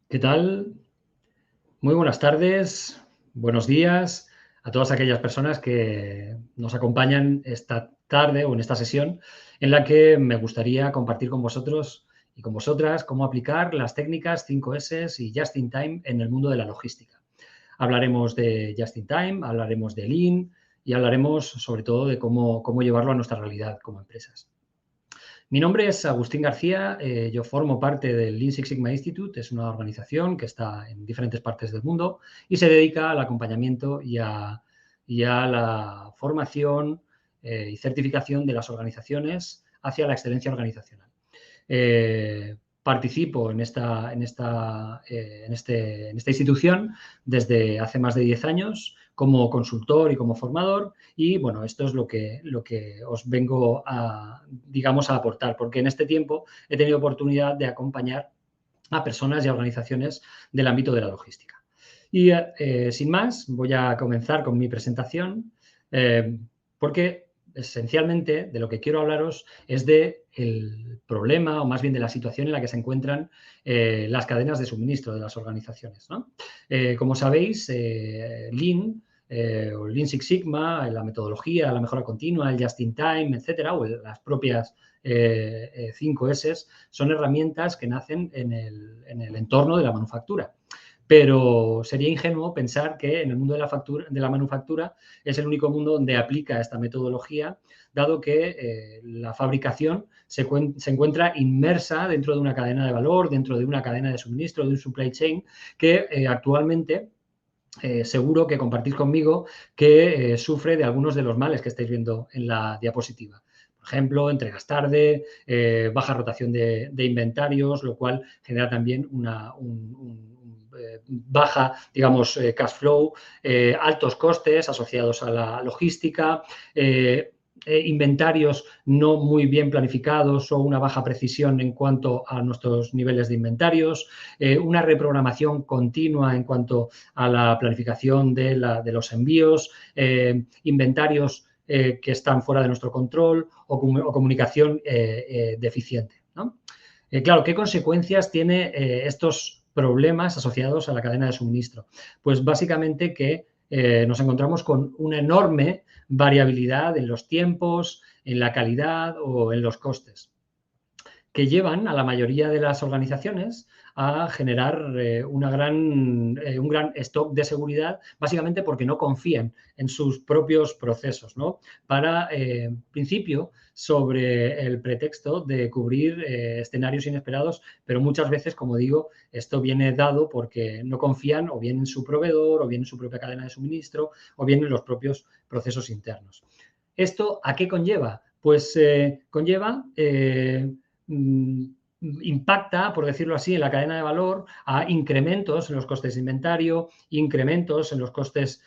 ¿Qué tal? Muy buenas tardes, buenos días a todas aquellas personas que nos acompañan esta tarde o en esta sesión en la que me gustaría compartir con vosotros y con vosotras cómo aplicar las técnicas 5S y Just in Time en el mundo de la logística. Hablaremos de Just in Time, hablaremos de Lean y hablaremos sobre todo de cómo llevarlo a nuestra realidad como empresas. Mi nombre es Agustín García, yo formo parte del Lean Six Sigma Institute, es una organización que está en diferentes partes del mundo y se dedica al acompañamiento y a la formación y certificación de las organizaciones hacia la excelencia organizacional. Participo en esta institución desde hace más de 10 años como consultor y como formador y, bueno, esto es lo que os vengo digamos, a aportar, porque en este tiempo he tenido oportunidad de acompañar a personas y a organizaciones del ámbito de la logística. Y, sin más, voy a comenzar con mi presentación, porque esencialmente de lo que quiero hablaros es del problema, o más bien de la situación en la que se encuentran las cadenas de suministro de las organizaciones, ¿no? Como sabéis, Lean o Lean Six Sigma, la metodología, la mejora continua, el Just in Time, etcétera, o las propias 5S, son herramientas que nacen en el entorno de la manufactura. Pero sería ingenuo pensar que en el mundo de la manufactura es el único mundo donde aplica esta metodología, dado que la fabricación se encuentra inmersa dentro de una cadena de valor, dentro de una cadena de suministro, de un supply chain, que actualmente seguro que compartís conmigo que sufre de algunos de los males que estáis viendo en la diapositiva. Por ejemplo, entregas tarde, baja rotación de inventarios, lo cual genera también baja, digamos, cash flow, altos costes asociados a la logística, inventarios no muy bien planificados o una baja precisión en cuanto a nuestros niveles de inventarios, una reprogramación continua en cuanto a la planificación de los envíos, inventarios que están fuera de nuestro control o comunicación deficiente, ¿no? Claro, ¿qué consecuencias tiene estos problemas asociados a la cadena de suministro? Pues básicamente que nos encontramos con una enorme variabilidad en los tiempos, en la calidad o en los costes, que llevan a la mayoría de las organizaciones a generar un gran stock de seguridad, básicamente porque no confían en sus propios procesos, ¿no? Para, en principio, sobre el pretexto de cubrir escenarios inesperados, pero muchas veces, como digo, esto viene dado porque no confían o bien en su proveedor, o bien en su propia cadena de suministro, o bien en los propios procesos internos. ¿Esto a qué conlleva? Pues conlleva impacta, por decirlo así, en la cadena de valor a incrementos en los costes de inventario, incrementos en los costes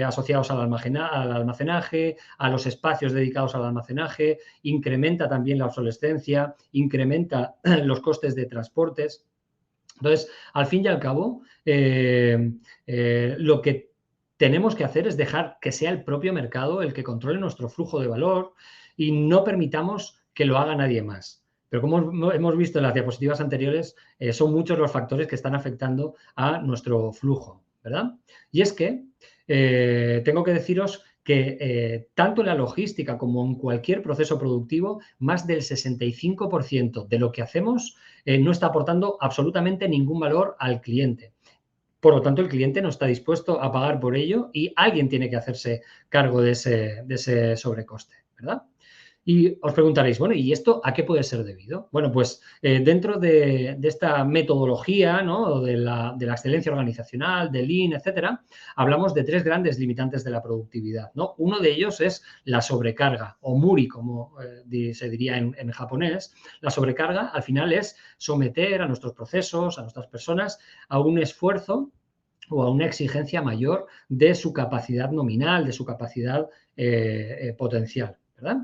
asociados al almacenaje, a los espacios dedicados al almacenaje, incrementa también la obsolescencia, incrementa los costes de transportes. Entonces, al fin y al cabo, lo que tenemos que hacer es dejar que sea el propio mercado el que controle nuestro flujo de valor y no permitamos que lo haga nadie más. Pero como hemos visto en las diapositivas anteriores, son muchos los factores que están afectando a nuestro flujo, ¿verdad? Y es que tengo que deciros que tanto en la logística como en cualquier proceso productivo, más del 65% de lo que hacemos no está aportando absolutamente ningún valor al cliente. Por lo tanto, el cliente no está dispuesto a pagar por ello y alguien tiene que hacerse cargo de ese sobrecoste, ¿verdad? Y os preguntaréis, bueno, ¿y esto a qué puede ser debido? Bueno, pues dentro de esta metodología, ¿no? de la excelencia organizacional, de Lean, etcétera, hablamos de tres grandes limitantes de la productividad, ¿no? Uno de ellos es la sobrecarga, o muri, como se diría en japonés. La sobrecarga, al final, es someter a nuestros procesos, a nuestras personas, a un esfuerzo o a una exigencia mayor de su capacidad nominal, de su capacidad potencial, ¿verdad?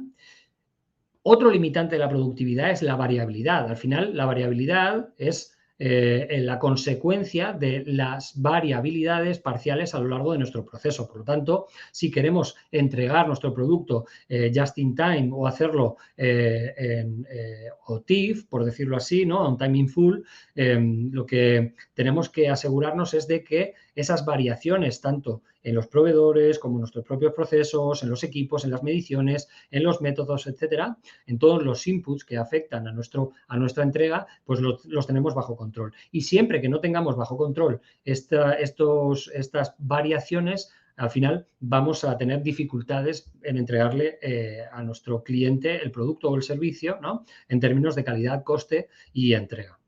Otro limitante de la productividad es la variabilidad. Al final, la variabilidad es en la consecuencia de las variabilidades parciales a lo largo de nuestro proceso. Por lo tanto, si queremos entregar nuestro producto just in time o hacerlo o TIF, por decirlo así, ¿no? On time in full, lo que tenemos que asegurarnos es de que esas variaciones, tanto en los proveedores como en nuestros propios procesos, en los equipos, en las mediciones, en los métodos, etcétera, en todos los inputs que afectan a nuestra entrega, pues los tenemos bajo control. Y siempre que no tengamos bajo control estas variaciones, al final vamos a tener dificultades en entregarle a nuestro cliente el producto o el servicio, ¿no? En términos de calidad, coste y entrega.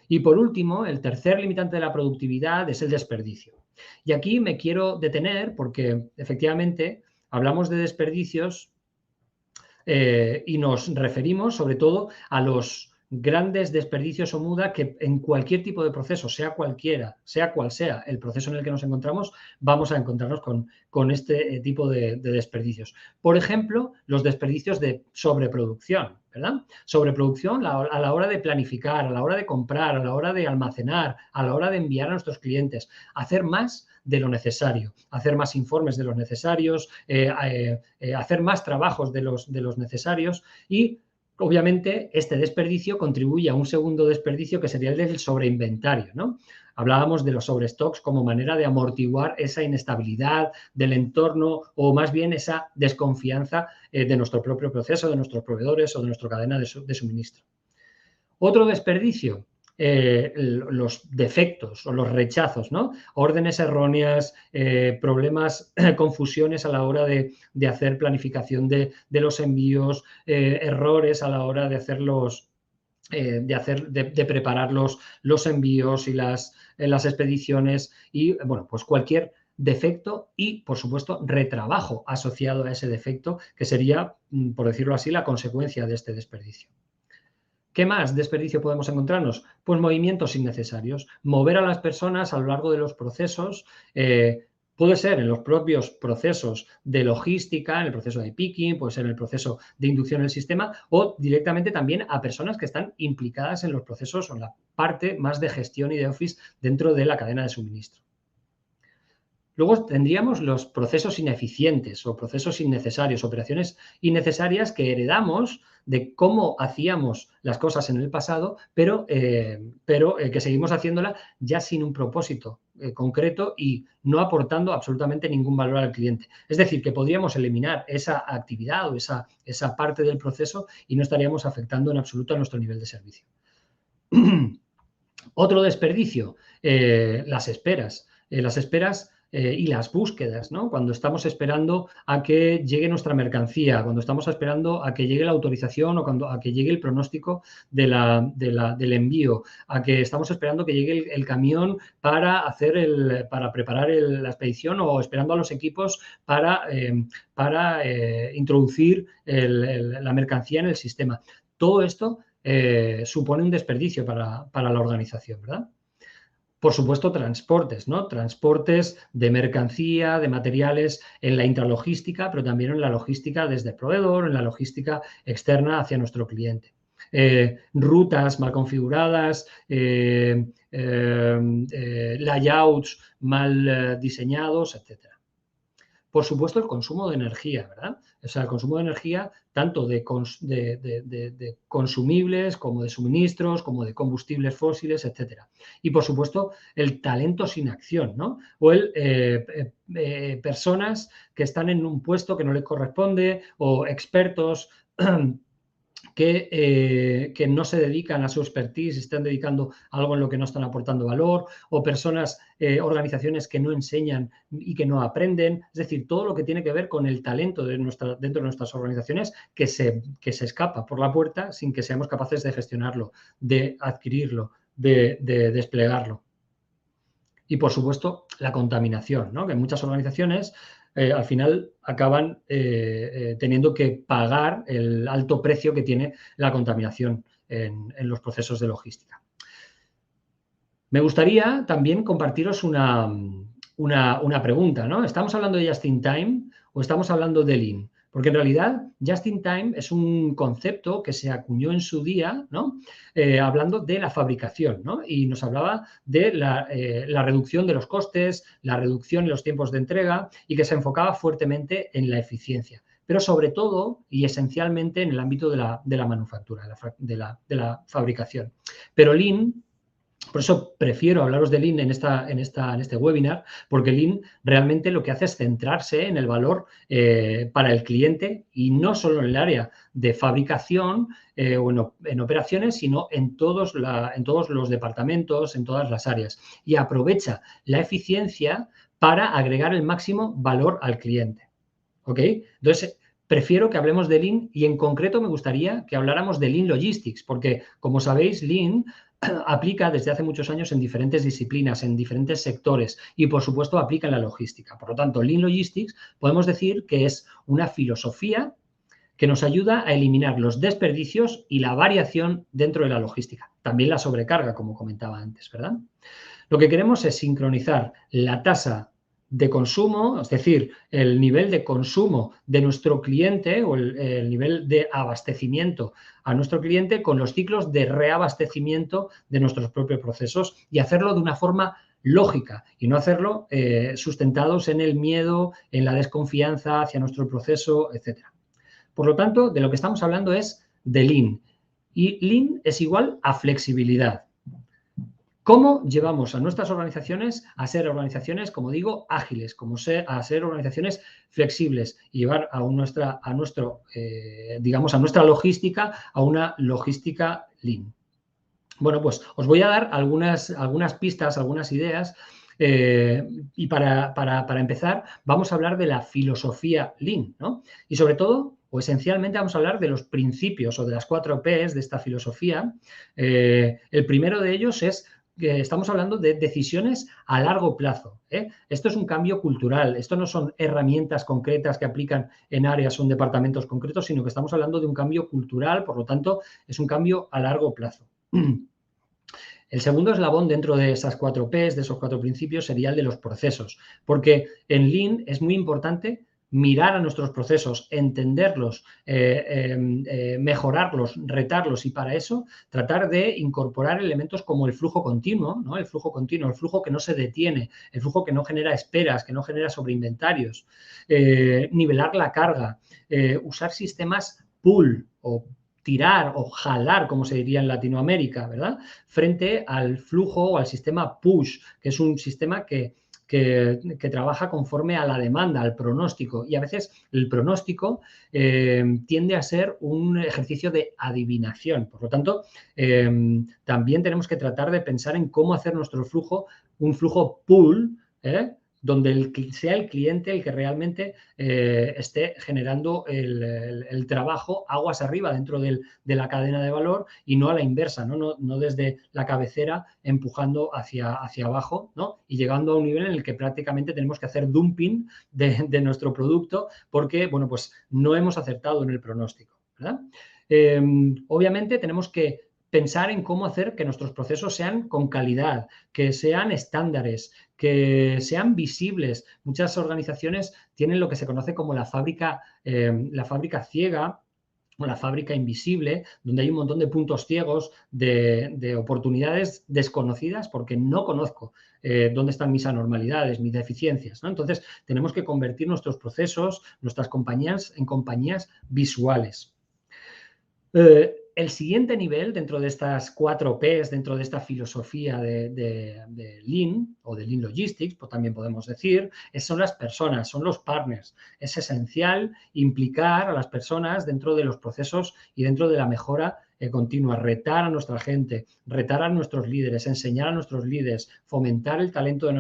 Y por último, el tercer limitante de la productividad es el desperdicio. Y aquí me quiero detener porque efectivamente hablamos de desperdicios y nos referimos sobre todo a los grandes desperdicios o muda que en cualquier tipo de proceso, sea cual sea el proceso en el que nos encontramos, vamos a encontrarnos con este tipo de desperdicios. Por ejemplo, los desperdicios de sobreproducción, ¿verdad? Sobreproducción a la hora de planificar, a la hora de comprar, a la hora de almacenar, a la hora de enviar a nuestros clientes, hacer más de lo necesario, hacer más informes de los necesarios, hacer más trabajos de los necesarios y obviamente, este desperdicio contribuye a un segundo desperdicio que sería el del sobreinventario, ¿no? Hablábamos de los sobrestocks como manera de amortiguar esa inestabilidad del entorno o más bien esa desconfianza de nuestro propio proceso, de nuestros proveedores o de nuestra cadena de suministro. Otro desperdicio, los defectos o los rechazos, ¿no? Órdenes erróneas, problemas, confusiones a la hora de hacer planificación de los envíos, errores a la hora de hacerlos, de preparar los envíos y las expediciones y, bueno, pues cualquier defecto y, por supuesto, retrabajo asociado a ese defecto, que sería, por decirlo así, la consecuencia de este desperdicio. ¿Qué más desperdicio podemos encontrarnos? Pues movimientos innecesarios. Mover a las personas a lo largo de los procesos, puede ser en los propios procesos de logística, en el proceso de picking, puede ser en el proceso de inducción del sistema o directamente también a personas que están implicadas en los procesos o en la parte más de gestión y de office dentro de la cadena de suministro. Luego tendríamos los procesos ineficientes o procesos innecesarios, operaciones innecesarias que heredamos de cómo hacíamos las cosas en el pasado, pero que seguimos haciéndola ya sin un propósito concreto y no aportando absolutamente ningún valor al cliente. Es decir, que podríamos eliminar esa actividad o esa parte del proceso y no estaríamos afectando en absoluto a nuestro nivel de servicio. Otro desperdicio, las esperas. Las esperas y las búsquedas, ¿no? Cuando estamos esperando a que llegue nuestra mercancía, cuando estamos esperando a que llegue la autorización o a que llegue el pronóstico del envío, a que estamos esperando que llegue el camión para preparar la expedición o esperando a los equipos para introducir la mercancía en el sistema. Todo esto supone un desperdicio para la organización, ¿verdad? Por supuesto, transportes, ¿no? Transportes de mercancía, de materiales en la intralogística, pero también en la logística desde el proveedor, en la logística externa hacia nuestro cliente. Rutas mal configuradas, layouts mal diseñados, etc. Por supuesto, el consumo de energía, ¿verdad? O sea, el consumo de energía tanto de consumibles como de suministros, como de combustibles fósiles, etcétera. Y, por supuesto, el talento sin acción, ¿no? O personas que están en un puesto que no les corresponde o expertos que no se dedican a su expertise, están dedicando a algo en lo que no están aportando valor, o personas, organizaciones que no enseñan y que no aprenden. Es decir, todo lo que tiene que ver con el talento dentro de nuestras organizaciones que se escapa por la puerta sin que seamos capaces de gestionarlo, de adquirirlo, de desplegarlo. Y, por supuesto, la contaminación, ¿no? Que en muchas organizaciones al final acaban teniendo que pagar el alto precio que tiene la contaminación en los procesos de logística. Me gustaría también compartiros una pregunta, ¿no? ¿Estamos hablando de Just in Time o estamos hablando de Lean? Porque en realidad Just in Time es un concepto que se acuñó en su día, ¿no? Hablando de la fabricación, ¿no? Y nos hablaba de la reducción de los costes, la reducción en los tiempos de entrega y que se enfocaba fuertemente en la eficiencia, pero sobre todo y esencialmente en el ámbito de la manufactura, de la fabricación. Pero Lean, por eso prefiero hablaros de Lean en este webinar, porque Lean realmente lo que hace es centrarse en el valor para el cliente y no solo en el área de fabricación o en operaciones, sino en todos los departamentos, en todas las áreas. Y aprovecha la eficiencia para agregar el máximo valor al cliente. ¿Ok? Entonces, prefiero que hablemos de Lean y en concreto me gustaría que habláramos de Lean Logistics, porque como sabéis, Lean aplica desde hace muchos años en diferentes disciplinas, en diferentes sectores y, por supuesto, aplica en la logística. Por lo tanto, Lean Logistics podemos decir que es una filosofía que nos ayuda a eliminar los desperdicios y la variación dentro de la logística. También la sobrecarga, como comentaba antes, ¿verdad? Lo que queremos es sincronizar la tasa de consumo, es decir, el nivel de consumo de nuestro cliente o el nivel de abastecimiento a nuestro cliente con los ciclos de reabastecimiento de nuestros propios procesos y hacerlo de una forma lógica y no hacerlo sustentados en el miedo, en la desconfianza hacia nuestro proceso, etc. Por lo tanto, de lo que estamos hablando es de Lean. Y Lean es igual a flexibilidad. ¿Cómo llevamos a nuestras organizaciones a ser organizaciones, como digo, ágiles, a ser organizaciones flexibles y llevar a nuestra logística a una logística Lean? Bueno, pues os voy a dar algunas pistas, algunas ideas y para empezar vamos a hablar de la filosofía Lean, ¿no? Y sobre todo, o esencialmente vamos a hablar de los principios o de las 4 Ps de esta filosofía. El primero de ellos es que estamos hablando de decisiones a largo plazo. Esto es un cambio cultural, esto no son herramientas concretas que aplican en áreas o en departamentos concretos, sino que estamos hablando de un cambio cultural, por lo tanto, es un cambio a largo plazo. El segundo eslabón dentro de esas 4 Ps, de esos 4 principios, sería el de los procesos, porque en Lean es muy importante mirar a nuestros procesos, entenderlos, mejorarlos, retarlos y para eso tratar de incorporar elementos como el flujo continuo, ¿no? El flujo continuo, el flujo que no se detiene, el flujo que no genera esperas, que no genera sobreinventarios, nivelar la carga, usar sistemas pull o tirar o jalar, como se diría en Latinoamérica, ¿verdad? Frente al flujo o al sistema push, que es un sistema que trabaja conforme a la demanda, al pronóstico. Y a veces el pronóstico tiende a ser un ejercicio de adivinación. Por lo tanto, también tenemos que tratar de pensar en cómo hacer nuestro flujo un flujo pull, donde sea el cliente el que realmente esté generando el trabajo aguas arriba dentro de la cadena de valor y no a la inversa, no desde la cabecera empujando hacia abajo, ¿no? Y llegando a un nivel en el que prácticamente tenemos que hacer dumping de nuestro producto porque, bueno, pues no hemos acertado en el pronóstico, ¿verdad? Obviamente tenemos que pensar en cómo hacer que nuestros procesos sean con calidad, que sean estándares, que sean visibles. Muchas organizaciones tienen lo que se conoce como la fábrica ciega o la fábrica invisible, donde hay un montón de puntos ciegos, de oportunidades desconocidas porque no conozco dónde están mis anormalidades, mis deficiencias, ¿no? Entonces, tenemos que convertir nuestros procesos, nuestras compañías, en compañías visuales. El siguiente nivel dentro de estas 4 Ps, dentro de esta filosofía de Lean o de Lean Logistics, pues también podemos decir, son las personas, son los partners. Es esencial implicar a las personas dentro de los procesos y dentro de la mejora continua, retar a nuestra gente, retar a nuestros líderes, enseñar a nuestros líderes, fomentar el talento de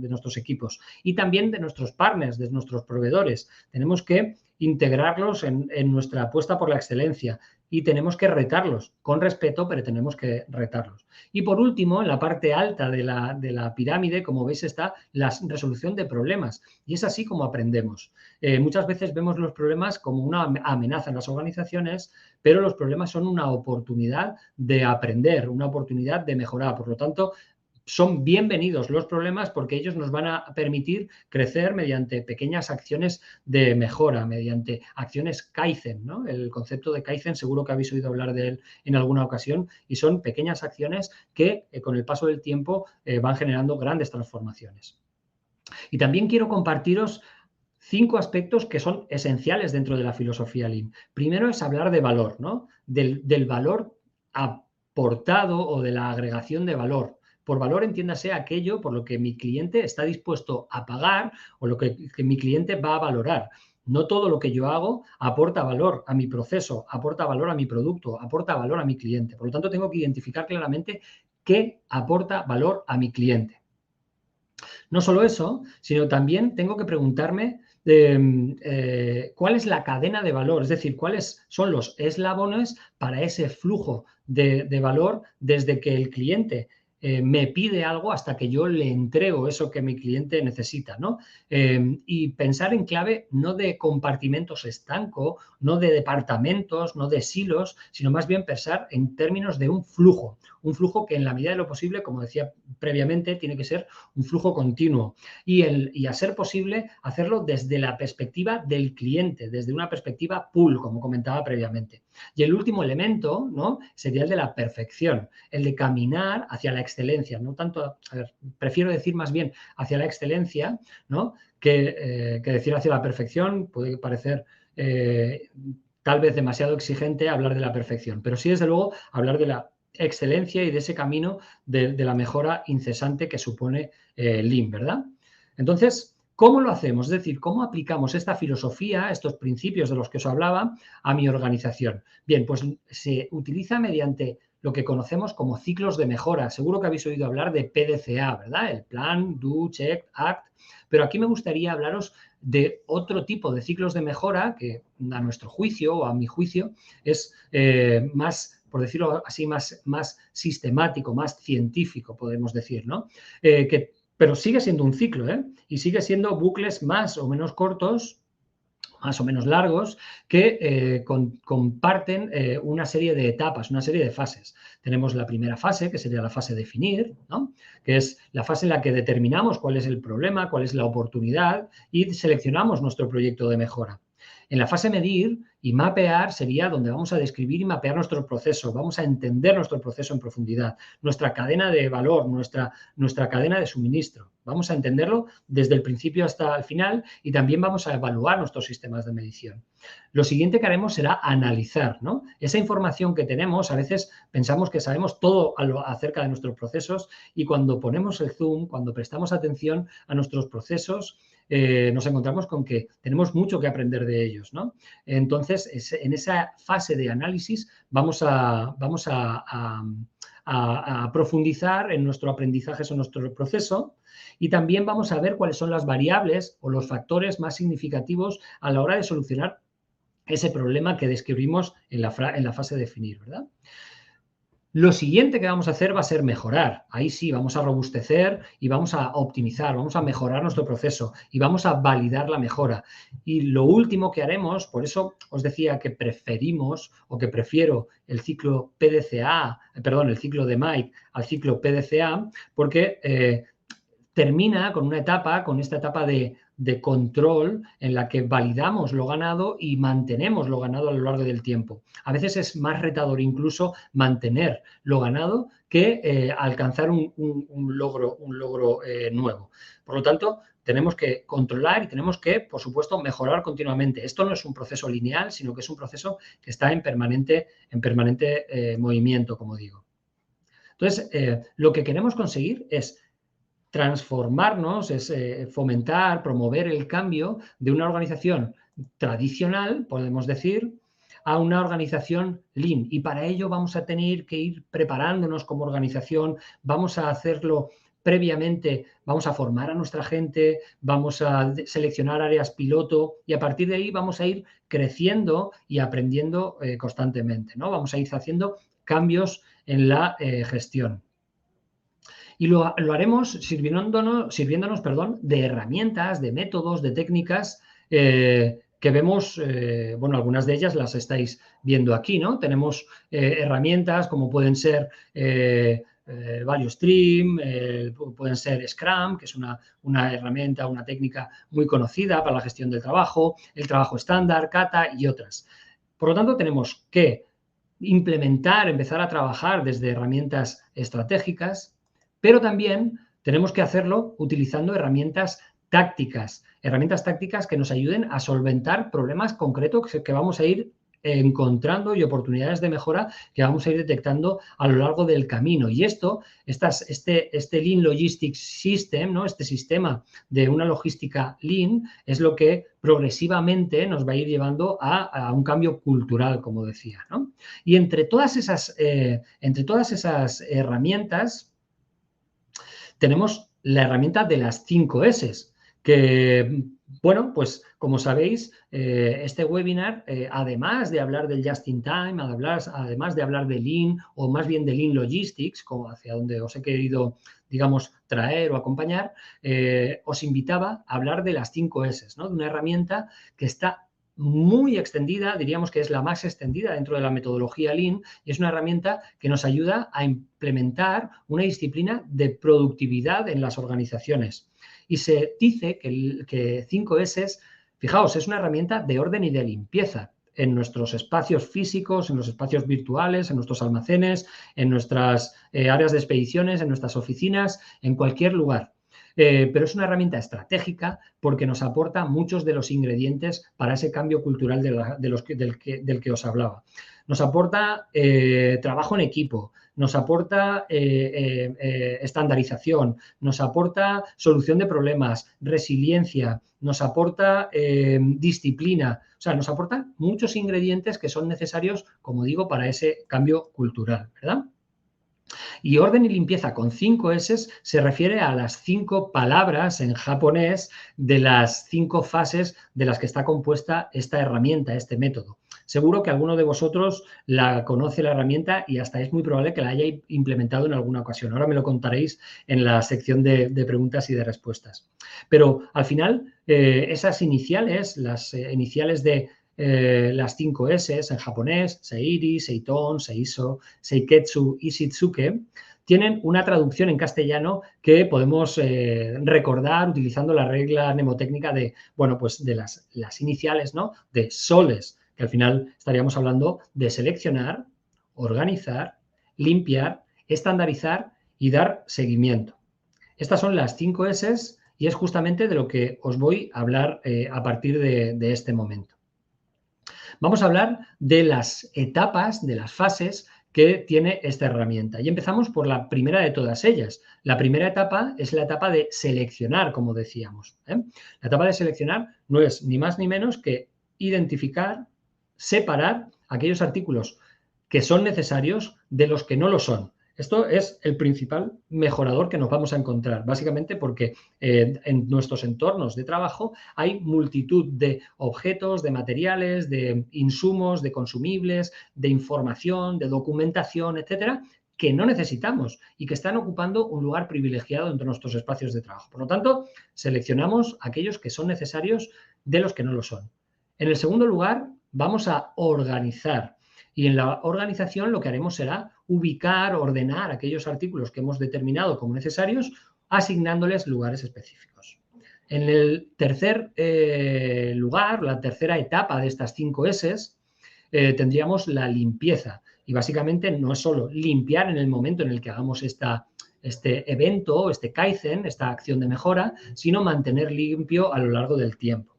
nuestros equipos y también de nuestros partners, de nuestros proveedores. Tenemos que integrarlos en nuestra apuesta por la excelencia y tenemos que retarlos, con respeto, pero tenemos que retarlos. Y por último, en la parte alta de la pirámide, como veis, está la resolución de problemas. Y es así como aprendemos. Muchas veces vemos los problemas como una amenaza en las organizaciones, pero los problemas son una oportunidad de aprender, una oportunidad de mejorar. Por lo tanto, son bienvenidos los problemas porque ellos nos van a permitir crecer mediante pequeñas acciones de mejora, mediante acciones Kaizen, ¿no? El concepto de Kaizen seguro que habéis oído hablar de él en alguna ocasión y son pequeñas acciones que con el paso del tiempo van generando grandes transformaciones. Y también quiero compartiros 5 aspectos que son esenciales dentro de la filosofía Lean. Primero es hablar de valor, ¿no? Del valor aportado o de la agregación de valor. Por valor entiéndase aquello por lo que mi cliente está dispuesto a pagar o lo que mi cliente va a valorar. No todo lo que yo hago aporta valor a mi proceso, aporta valor a mi producto, aporta valor a mi cliente. Por lo tanto, tengo que identificar claramente qué aporta valor a mi cliente. No solo eso, sino también tengo que preguntarme cuál es la cadena de valor, es decir, cuáles son los eslabones para ese flujo de valor desde que el cliente me pide algo hasta que yo le entrego eso que mi cliente necesita, ¿no? Y pensar en clave no de compartimentos estanco, no de departamentos, no de silos, sino más bien pensar en términos de un flujo que en la medida de lo posible, como decía previamente, tiene que ser un flujo continuo y a ser posible hacerlo desde la perspectiva del cliente, desde una perspectiva pool, como comentaba previamente. Y el último elemento, ¿no?, sería el de la perfección, el de caminar hacia la excelencia, no tanto, prefiero decir más bien hacia la excelencia, ¿no?, que decir hacia la perfección. Puede parecer tal vez demasiado exigente hablar de la perfección, pero sí, desde luego, hablar de la excelencia y de ese camino de la mejora incesante que supone Lean, ¿verdad? Entonces, ¿cómo lo hacemos? Es decir, ¿cómo aplicamos esta filosofía, estos principios de los que os hablaba, a mi organización? Bien, pues se utiliza mediante lo que conocemos como ciclos de mejora. Seguro que habéis oído hablar de PDCA, ¿verdad? El Plan, Do, Check, Act. Pero aquí me gustaría hablaros de otro tipo de ciclos de mejora que, a nuestro juicio o a mi juicio, es más, por decirlo así, más sistemático, más científico, podemos decir, ¿no? Pero sigue siendo un ciclo, ¿eh? Y sigue siendo bucles más o menos cortos, más o menos largos, que comparten una serie de etapas, una serie de fases. Tenemos la primera fase, que sería la fase definir, ¿no?, que es la fase en la que determinamos cuál es el problema, cuál es la oportunidad y seleccionamos nuestro proyecto de mejora. En la fase medir y mapear sería donde vamos a describir y mapear nuestro proceso, vamos a entender nuestro proceso en profundidad, nuestra cadena de valor, nuestra cadena de suministro. Vamos a entenderlo desde el principio hasta el final y también vamos a evaluar nuestros sistemas de medición. Lo siguiente que haremos será analizar, ¿no?, esa información que tenemos. A veces pensamos que sabemos todo acerca de nuestros procesos y cuando ponemos el zoom, cuando prestamos atención a nuestros procesos, nos encontramos con que tenemos mucho que aprender de ellos, ¿no? Entonces, en esa fase de análisis vamos a profundizar en nuestro aprendizaje sobre nuestro proceso y también vamos a ver cuáles son las variables o los factores más significativos a la hora de solucionar ese problema que describimos en la fase de definir, ¿verdad? Lo siguiente que vamos a hacer va a ser mejorar. Ahí sí, vamos a robustecer y vamos a optimizar, vamos a mejorar nuestro proceso y vamos a validar la mejora. Y lo último que haremos, por eso os decía que preferimos o que prefiero el ciclo PDCA, el ciclo de Mike al ciclo PDCA, porque termina con esta etapa de control en la que validamos lo ganado y mantenemos lo ganado a lo largo del tiempo. A veces es más retador incluso mantener lo ganado que alcanzar un logro nuevo. Por lo tanto, tenemos que controlar y tenemos que, por supuesto, mejorar continuamente. Esto no es un proceso lineal, sino que es un proceso que está en permanente movimiento, como digo. Entonces, lo que queremos conseguir es transformarnos, es fomentar, promover el cambio de una organización tradicional, podemos decir, a una organización Lean. Y para ello vamos a tener que ir preparándonos como organización, vamos a hacerlo previamente, vamos a formar a nuestra gente, vamos a seleccionar áreas piloto y a partir de ahí vamos a ir creciendo y aprendiendo constantemente, ¿no? Vamos a ir haciendo cambios en la gestión. Y lo haremos sirviéndonos de herramientas, de métodos, de técnicas que vemos, bueno, algunas de ellas las estáis viendo aquí, ¿no? Tenemos herramientas como pueden ser Value Stream, pueden ser Scrum, que es una herramienta, una técnica muy conocida para la gestión del trabajo, el trabajo estándar, Kata y otras. Por lo tanto, tenemos que implementar, empezar a trabajar desde herramientas estratégicas, pero también tenemos que hacerlo utilizando herramientas tácticas que nos ayuden a solventar problemas concretos que vamos a ir encontrando y oportunidades de mejora que vamos a ir detectando a lo largo del camino. Y este Lean Logistics System, ¿no? Este sistema de una logística Lean, es lo que progresivamente nos va a ir llevando a un cambio cultural, como decía, ¿no? Y entre todas esas herramientas tenemos la herramienta de las 5 S, que, bueno, pues como sabéis, este webinar, además de hablar del Just in Time, además de hablar de Lean, o más bien de Lean Logistics, como hacia donde os he querido, digamos, traer o acompañar, os invitaba a hablar de las 5 S, ¿no? De una herramienta que está muy extendida, diríamos que es la más extendida dentro de la metodología Lean, y es una herramienta que nos ayuda a implementar una disciplina de productividad en las organizaciones. Y se dice que 5S, fijaos, es una herramienta de orden y de limpieza en nuestros espacios físicos, en los espacios virtuales, en nuestros almacenes, en nuestras áreas de expediciones, en nuestras oficinas, en cualquier lugar. Pero es una herramienta estratégica porque nos aporta muchos de los ingredientes para ese cambio cultural del que os hablaba. Nos aporta trabajo en equipo, nos aporta estandarización, nos aporta solución de problemas, resiliencia, nos aporta disciplina. O sea, nos aporta muchos ingredientes que son necesarios, como digo, para ese cambio cultural, ¿verdad? Y orden y limpieza con 5 S se refiere a las 5 palabras en japonés de las 5 fases de las que está compuesta esta herramienta, este método. Seguro que alguno de vosotros la conoce la herramienta y hasta es muy probable que la haya implementado en alguna ocasión. Ahora me lo contaréis en la sección de preguntas y de respuestas. Pero al final, esas iniciales, las iniciales de las 5 S en japonés, Seiri, Seiton, Seiso, Seiketsu y Shitsuke, tienen una traducción en castellano que podemos recordar utilizando la regla mnemotécnica de, bueno, pues de las iniciales, ¿no? De soles, que al final estaríamos hablando de seleccionar, organizar, limpiar, estandarizar y dar seguimiento. Estas son las 5 S y es justamente de lo que os voy a hablar a partir de este momento. Vamos a hablar de las etapas, de las fases que tiene esta herramienta. Y empezamos por la primera de todas ellas. La primera etapa es la etapa de seleccionar, como decíamos. La etapa de seleccionar no es ni más ni menos que identificar, separar aquellos artículos que son necesarios de los que no lo son. Esto es el principal mejorador que nos vamos a encontrar, básicamente porque en nuestros entornos de trabajo hay multitud de objetos, de materiales, de insumos, de consumibles, de información, de documentación, etcétera, que no necesitamos y que están ocupando un lugar privilegiado entre nuestros espacios de trabajo. Por lo tanto, seleccionamos aquellos que son necesarios de los que no lo son. En el segundo lugar, vamos a organizar. Y en la organización lo que haremos será ubicar, ordenar aquellos artículos que hemos determinado como necesarios, asignándoles lugares específicos. En el tercer lugar, la tercera etapa de estas 5 S, tendríamos la limpieza. Y básicamente no es solo limpiar en el momento en el que hagamos este evento, este Kaizen, esta acción de mejora, sino mantener limpio a lo largo del tiempo.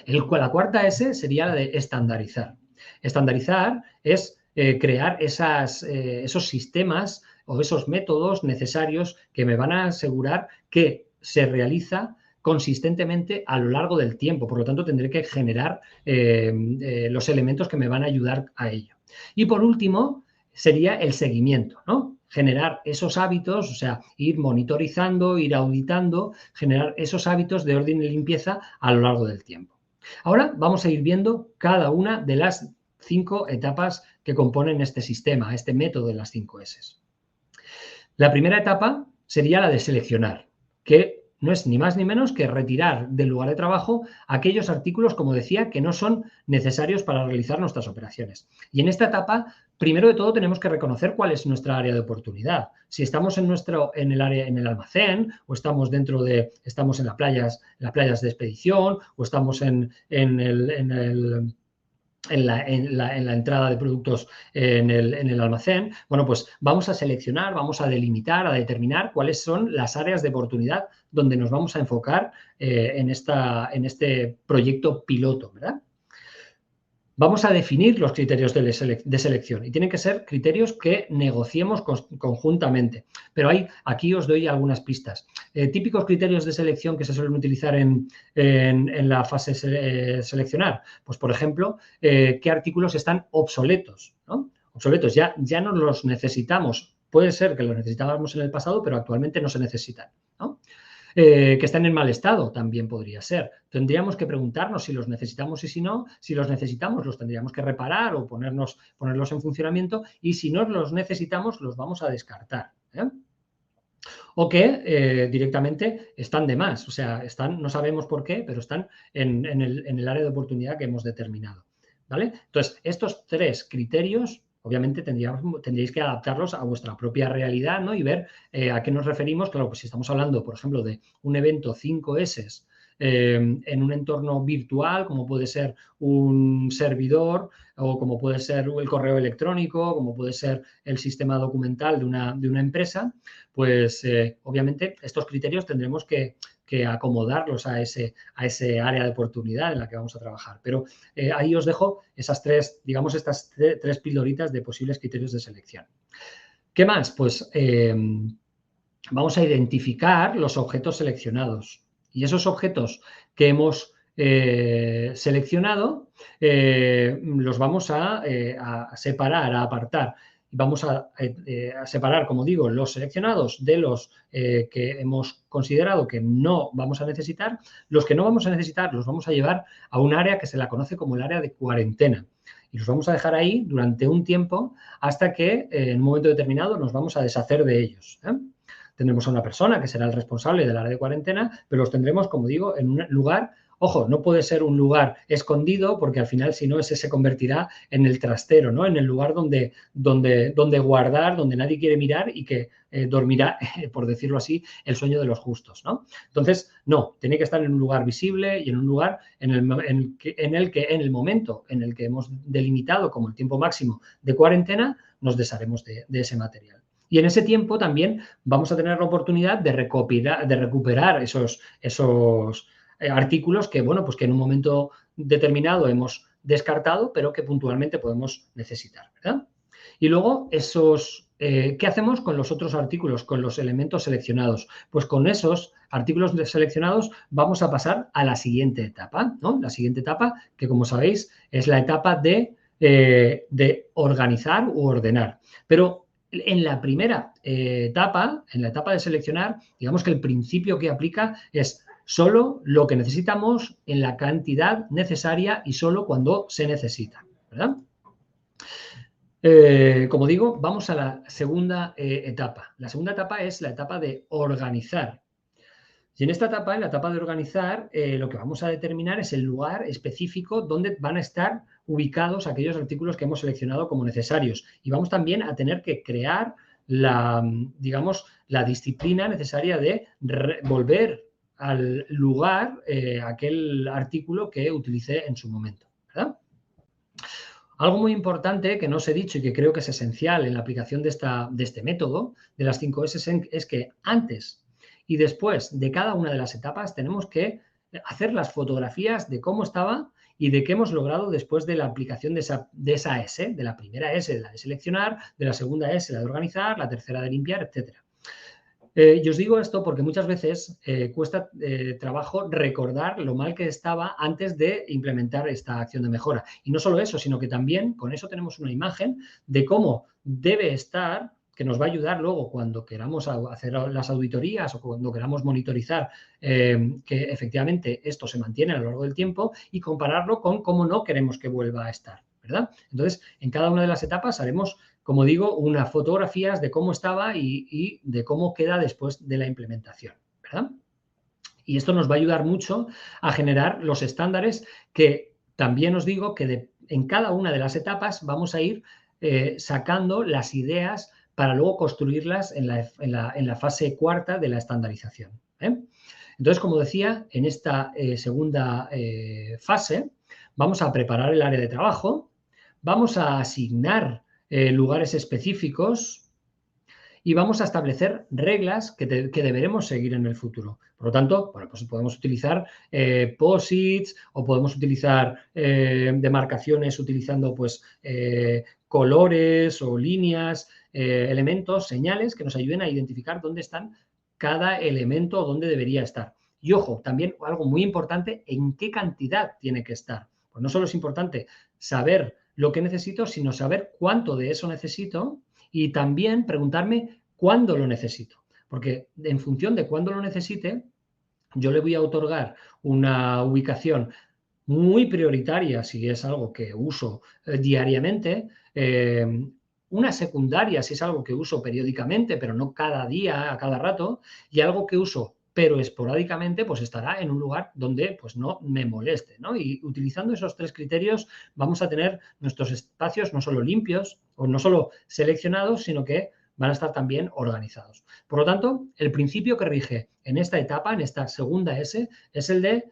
La cuarta S sería la de estandarizar. Estandarizar es crear esos sistemas o esos métodos necesarios que me van a asegurar que se realiza consistentemente a lo largo del tiempo. Por lo tanto, tendré que generar los elementos que me van a ayudar a ello. Y por último, sería el seguimiento, ¿no? Generar esos hábitos, o sea, ir monitorizando, ir auditando, generar esos hábitos de orden y limpieza a lo largo del tiempo. Ahora vamos a ir viendo cada una de las 5 etapas que componen este sistema, este método de las 5 S. La primera etapa sería la de seleccionar, que no es ni más ni menos que retirar del lugar de trabajo aquellos artículos, como decía, que no son necesarios para realizar nuestras operaciones. Y en esta etapa primero de todo tenemos que reconocer cuál es nuestra área de oportunidad. Si estamos en el área, en el almacén, o estamos estamos en las playas de expedición, o estamos en la entrada de productos en el almacén, bueno, pues vamos a seleccionar, vamos a delimitar, a determinar cuáles son las áreas de oportunidad donde nos vamos a enfocar en este proyecto piloto, ¿verdad? Vamos a definir los criterios de selección y tienen que ser criterios que negociemos conjuntamente. Pero aquí os doy algunas pistas. Típicos criterios de selección que se suelen utilizar en la fase seleccionar. Pues, por ejemplo, qué artículos están obsoletos, ¿no? Obsoletos, ya no los necesitamos. Puede ser que los necesitábamos en el pasado, pero actualmente no se necesitan, ¿no? Que están en mal estado, también podría ser. Tendríamos que preguntarnos si los necesitamos y si no. Si los necesitamos, los tendríamos que reparar o ponerlos en funcionamiento, y si no los necesitamos, los vamos a descartar, ¿eh? O que directamente están de más, o sea, no sabemos por qué, pero están en el área de oportunidad que hemos determinado, ¿vale? Entonces, estos tres criterios obviamente tendríais que adaptarlos a vuestra propia realidad, ¿no? Y ver a qué nos referimos. Claro, pues si estamos hablando, por ejemplo, de un evento 5S en un entorno virtual, como puede ser un servidor, o como puede ser el correo electrónico, como puede ser el sistema documental de una empresa, pues obviamente estos criterios tendremos que acomodarlos a ese área de oportunidad en la que vamos a trabajar. Pero ahí os dejo estas tres pildoritas de posibles criterios de selección. ¿Qué más? Pues vamos a identificar los objetos seleccionados. Y esos objetos que hemos seleccionado los vamos a separar, a apartar. Vamos a separar, como digo, los seleccionados de los que hemos considerado que no vamos a necesitar. Los que no vamos a necesitar los vamos a llevar a un área que se la conoce como el área de cuarentena. Y los vamos a dejar ahí durante un tiempo hasta que en un momento determinado nos vamos a deshacer de ellos, ¿eh? Tendremos a una persona que será el responsable del área de cuarentena, pero los tendremos, como digo, en un lugar. Ojo, no puede ser un lugar escondido, porque al final, si no, ese se convertirá en el trastero, ¿no? En el lugar donde guardar, donde nadie quiere mirar y que dormirá, por decirlo así, el sueño de los justos, ¿no? Entonces, no, tiene que estar en un lugar visible y en un lugar en el que en el momento en el que hemos delimitado como el tiempo máximo de cuarentena, nos desharemos de ese material. Y en ese tiempo también vamos a tener la oportunidad de recuperar esos artículos que, bueno, pues que en un momento determinado hemos descartado, pero que puntualmente podemos necesitar, ¿verdad? Y luego ¿qué hacemos con los otros artículos, con los elementos seleccionados? Pues con esos artículos seleccionados vamos a pasar a la siguiente etapa, ¿no? La siguiente etapa, que como sabéis, es la etapa de organizar u ordenar. Pero en la primera etapa, en la etapa de seleccionar, digamos que el principio que aplica es solo lo que necesitamos en la cantidad necesaria y solo cuando se necesita, ¿verdad? Como digo, vamos a la segunda etapa. La segunda etapa es la etapa de organizar. Y en esta etapa, en la etapa de organizar, lo que vamos a determinar es el lugar específico donde van a estar ubicados aquellos artículos que hemos seleccionado como necesarios. Y vamos también a tener que crear la disciplina necesaria de volver al lugar aquel artículo que utilicé en su momento, ¿verdad? Algo muy importante que no os he dicho y que creo que es esencial en la aplicación de este método de las 5S es que antes y después de cada una de las etapas tenemos que hacer las fotografías de cómo estaba y de qué hemos logrado después de la aplicación de esa S, de la primera S, la de seleccionar, de la segunda S, la de organizar, la tercera de limpiar, etcétera. Yo os digo esto porque muchas veces cuesta trabajo recordar lo mal que estaba antes de implementar esta acción de mejora. Y no solo eso, sino que también con eso tenemos una imagen de cómo debe estar, que nos va a ayudar luego cuando queramos hacer las auditorías o cuando queramos monitorizar que efectivamente esto se mantiene a lo largo del tiempo y compararlo con cómo no queremos que vuelva a estar, ¿verdad? Entonces, en cada una de las etapas haremos, como digo, unas fotografías de cómo estaba y de cómo queda después de la implementación, ¿verdad? Y esto nos va a ayudar mucho a generar los estándares que también os digo que en cada una de las etapas vamos a ir sacando las ideas para luego construirlas en la fase cuarta de la estandarización. Entonces, como decía, en esta segunda fase vamos a preparar el área de trabajo, vamos a asignar lugares específicos y vamos a establecer reglas que deberemos seguir en el futuro. Por lo tanto, bueno, pues podemos utilizar posits o podemos utilizar demarcaciones utilizando pues, colores o líneas, elementos, señales que nos ayuden a identificar dónde están cada elemento o dónde debería estar. Y ojo, también algo muy importante, en qué cantidad tiene que estar. Pues no solo es importante saber lo que necesito, sino saber cuánto de eso necesito y también preguntarme cuándo lo necesito. Porque en función de cuándo lo necesite, yo le voy a otorgar una ubicación muy prioritaria si es algo que uso diariamente, una secundaria si es algo que uso periódicamente, pero no cada día, a cada rato, y algo que uso pero esporádicamente, pues estará en un lugar donde pues no me moleste, ¿no? Y utilizando esos tres criterios vamos a tener nuestros espacios no solo limpios o no solo seleccionados, sino que van a estar también organizados. Por lo tanto, el principio que rige en esta etapa, en esta segunda S, es el de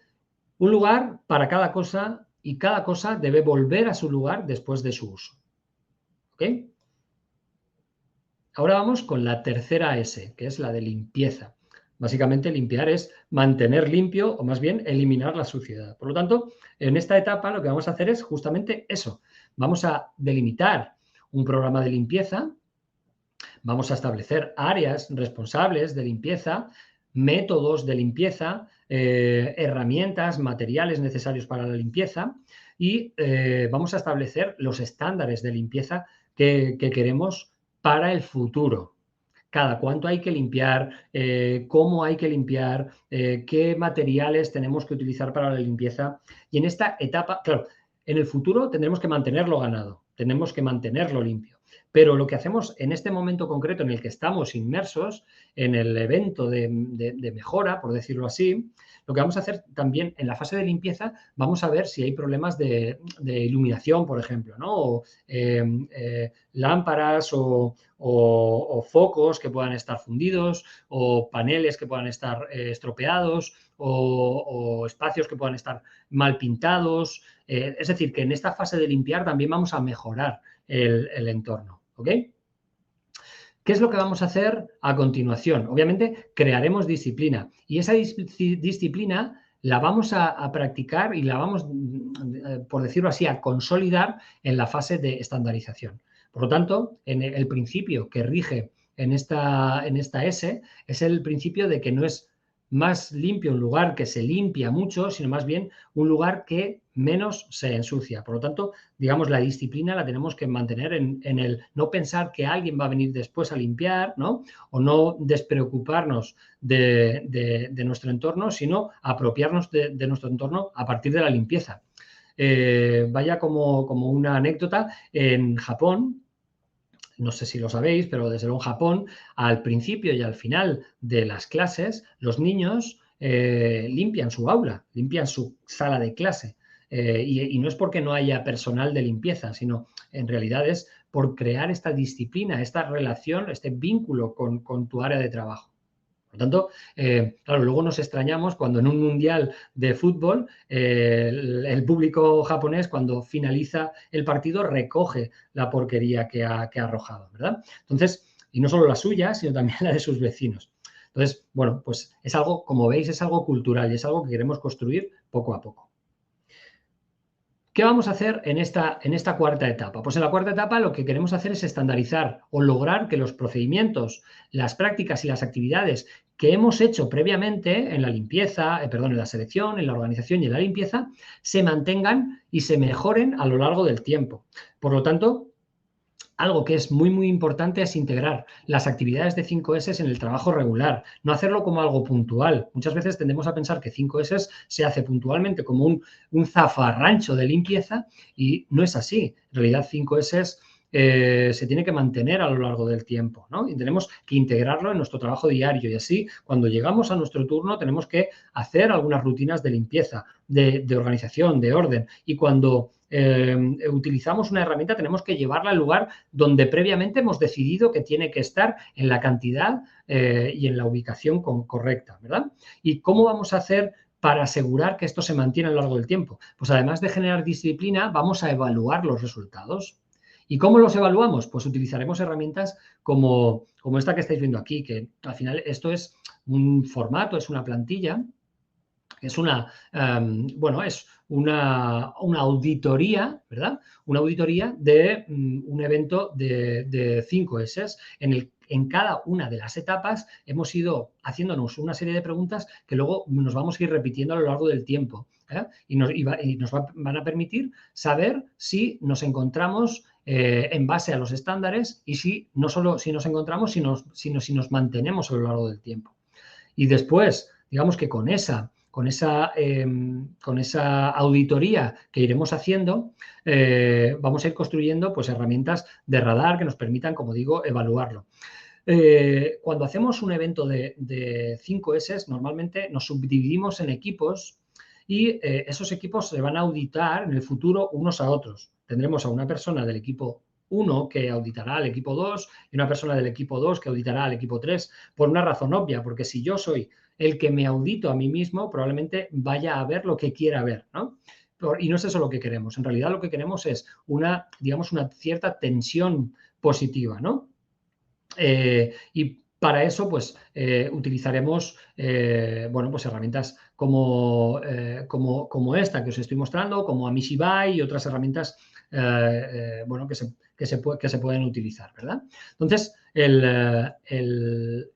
un lugar para cada cosa y cada cosa debe volver a su lugar después de su uso. ¿Ok? Ahora vamos con la tercera S, que es la de limpieza. Básicamente, limpiar es mantener limpio o más bien eliminar la suciedad. Por lo tanto, en esta etapa lo que vamos a hacer es justamente eso. Vamos a delimitar un programa de limpieza, vamos a establecer áreas responsables de limpieza, métodos de limpieza, herramientas, materiales necesarios para la limpieza y vamos a establecer los estándares de limpieza que queremos para el futuro. Cada cuánto hay que limpiar, cómo hay que limpiar, qué materiales tenemos que utilizar para la limpieza. Y en esta etapa, claro, en el futuro tendremos que mantenerlo ganado, tenemos que mantenerlo limpio. Pero lo que hacemos en este momento concreto en el que estamos inmersos, en el evento de mejora, por decirlo así, lo que vamos a hacer también en la fase de limpieza, vamos a ver si hay problemas de iluminación, por ejemplo, ¿no? O lámparas o focos que puedan estar fundidos, o paneles que puedan estar estropeados, o espacios que puedan estar mal pintados. Es decir, que en esta fase de limpiar también vamos a mejorar el entorno. ¿Ok? ¿Qué es lo que vamos a hacer a continuación? Obviamente, crearemos disciplina y esa disciplina la vamos a practicar y la vamos, por decirlo así, a consolidar en la fase de estandarización. Por lo tanto, en el principio que rige en esta S es el principio de que no es más limpio un lugar que se limpia mucho, sino más bien un lugar que menos se ensucia. Por lo tanto, digamos, la disciplina la tenemos que mantener en el no pensar que alguien va a venir después a limpiar, ¿no? O no despreocuparnos de nuestro entorno, sino apropiarnos de nuestro entorno a partir de la limpieza. Vaya como una anécdota, en Japón, no sé si lo sabéis, pero desde luego en Japón, al principio y al final de las clases, los niños limpian su aula, limpian su sala de clase. Y no es porque no haya personal de limpieza, sino en realidad es por crear esta disciplina, esta relación, este vínculo con tu área de trabajo. Por lo tanto, claro, luego nos extrañamos cuando en un mundial de fútbol el público japonés, cuando finaliza el partido, recoge la porquería que ha arrojado, ¿verdad? Entonces, y no solo la suya, sino también la de sus vecinos. Entonces, bueno, pues es algo, como veis, es algo cultural y es algo que queremos construir poco a poco. ¿Qué vamos a hacer en esta cuarta etapa? Pues en la cuarta etapa lo que queremos hacer es estandarizar o lograr que los procedimientos, las prácticas y las actividades que hemos hecho previamente en la limpieza, en la selección, en la organización y en la limpieza, se mantengan y se mejoren a lo largo del tiempo. Por lo tanto, algo que es muy, muy importante es integrar las actividades de 5S en el trabajo regular, no hacerlo como algo puntual. Muchas veces tendemos a pensar que 5S se hace puntualmente como un zafarrancho de limpieza y no es así. En realidad 5S se tiene que mantener a lo largo del tiempo, ¿no? Y tenemos que integrarlo en nuestro trabajo diario y así cuando llegamos a nuestro turno tenemos que hacer algunas rutinas de limpieza, de organización, de orden y cuando utilizamos una herramienta, tenemos que llevarla al lugar donde previamente hemos decidido que tiene que estar en la cantidad y en la ubicación correcta, ¿verdad? ¿Y cómo vamos a hacer para asegurar que esto se mantiene a lo largo del tiempo? Pues además de generar disciplina, vamos a evaluar los resultados. ¿Y cómo los evaluamos? Pues utilizaremos herramientas como esta que estáis viendo aquí, que al final esto es un formato, es una plantilla, es es una auditoría, ¿verdad? Una auditoría de un evento de 5 S en cada una de las etapas hemos ido haciéndonos una serie de preguntas que luego nos vamos a ir repitiendo a lo largo del tiempo. Y nos van a permitir saber si nos encontramos en base a los estándares y si no solo si nos encontramos, sino si nos mantenemos a lo largo del tiempo. Y después, digamos que con esa auditoría que iremos haciendo, vamos a ir construyendo pues, herramientas de radar que nos permitan, como digo, evaluarlo. Cuando hacemos un evento de 5 S, normalmente nos subdividimos en equipos y esos equipos se van a auditar en el futuro unos a otros. Tendremos a una persona del equipo 1 que auditará al equipo 2 y una persona del equipo 2 que auditará al equipo 3, por una razón obvia, porque si yo soy el que me audito a mí mismo, probablemente vaya a ver lo que quiera ver, ¿no? Y no es eso lo que queremos. En realidad lo que queremos es una cierta tensión positiva, ¿no? Y para eso, pues, utilizaremos, pues herramientas como esta que os estoy mostrando, como Amishibai y otras herramientas, que se pueden utilizar, ¿verdad? Entonces, el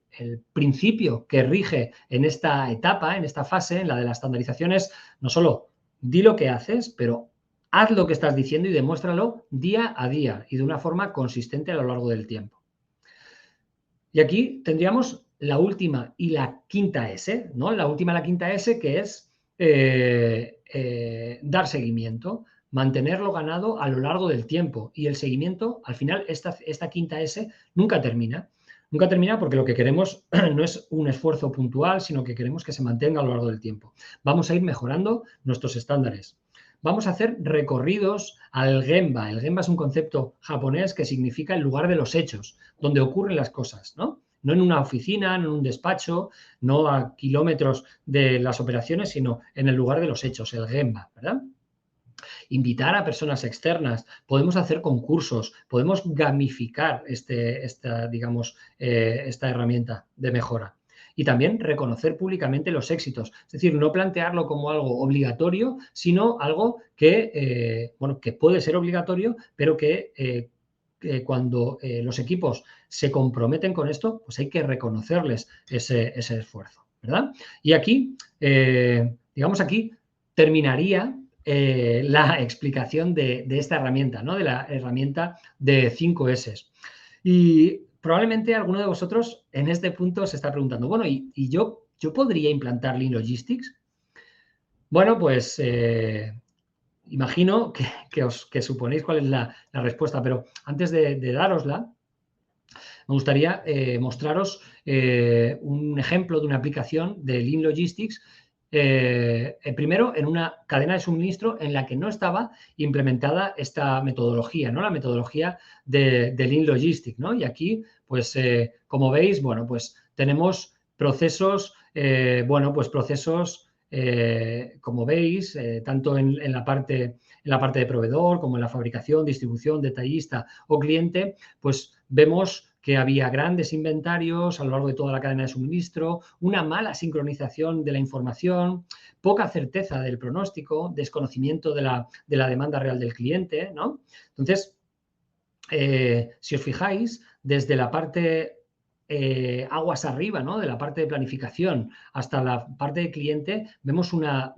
principio que rige en esta etapa, en esta fase, en la de la estandarización, es no solo di lo que haces, pero haz lo que estás diciendo y demuéstralo día a día y de una forma consistente a lo largo del tiempo. Y aquí tendríamos la última y la quinta S, ¿no? La última y la quinta S, que es dar seguimiento, mantenerlo ganado a lo largo del tiempo. Y el seguimiento, al final, esta quinta S nunca termina. Nunca termina porque lo que queremos no es un esfuerzo puntual, sino que queremos que se mantenga a lo largo del tiempo. Vamos a ir mejorando nuestros estándares. Vamos a hacer recorridos al Gemba. El Gemba es un concepto japonés que significa el lugar de los hechos, donde ocurren las cosas, ¿no? No en una oficina, no en un despacho, no a kilómetros de las operaciones, sino en el lugar de los hechos, el Gemba, ¿verdad? Invitar a personas externas, podemos hacer concursos, podemos gamificar esta herramienta de mejora. Y también reconocer públicamente los éxitos. Es decir, no plantearlo como algo obligatorio, sino algo que puede ser obligatorio, pero que cuando los equipos se comprometen con esto, pues hay que reconocerles ese esfuerzo, ¿verdad? Y aquí, aquí terminaría la explicación de esta herramienta, ¿no? De la herramienta de 5 S. Y probablemente alguno de vosotros en este punto se está preguntando, bueno, ¿y yo podría implantar Lean Logistics? Bueno, pues imagino que suponéis cuál es la respuesta, pero antes de darosla, me gustaría mostraros un ejemplo de una aplicación de Lean Logistics, primero en una cadena de suministro en la que no estaba implementada esta metodología, ¿no? La metodología de Lean Logistics, ¿no? Y aquí, pues, como veis, pues tenemos procesos, como veis, tanto en la parte de proveedor como en la fabricación, distribución, detallista o cliente, pues vemos que había grandes inventarios a lo largo de toda la cadena de suministro, una mala sincronización de la información, poca certeza del pronóstico, desconocimiento de la demanda real del cliente, ¿no? Entonces, si os fijáis, desde la parte aguas arriba, ¿no? De la parte de planificación hasta la parte de cliente, vemos una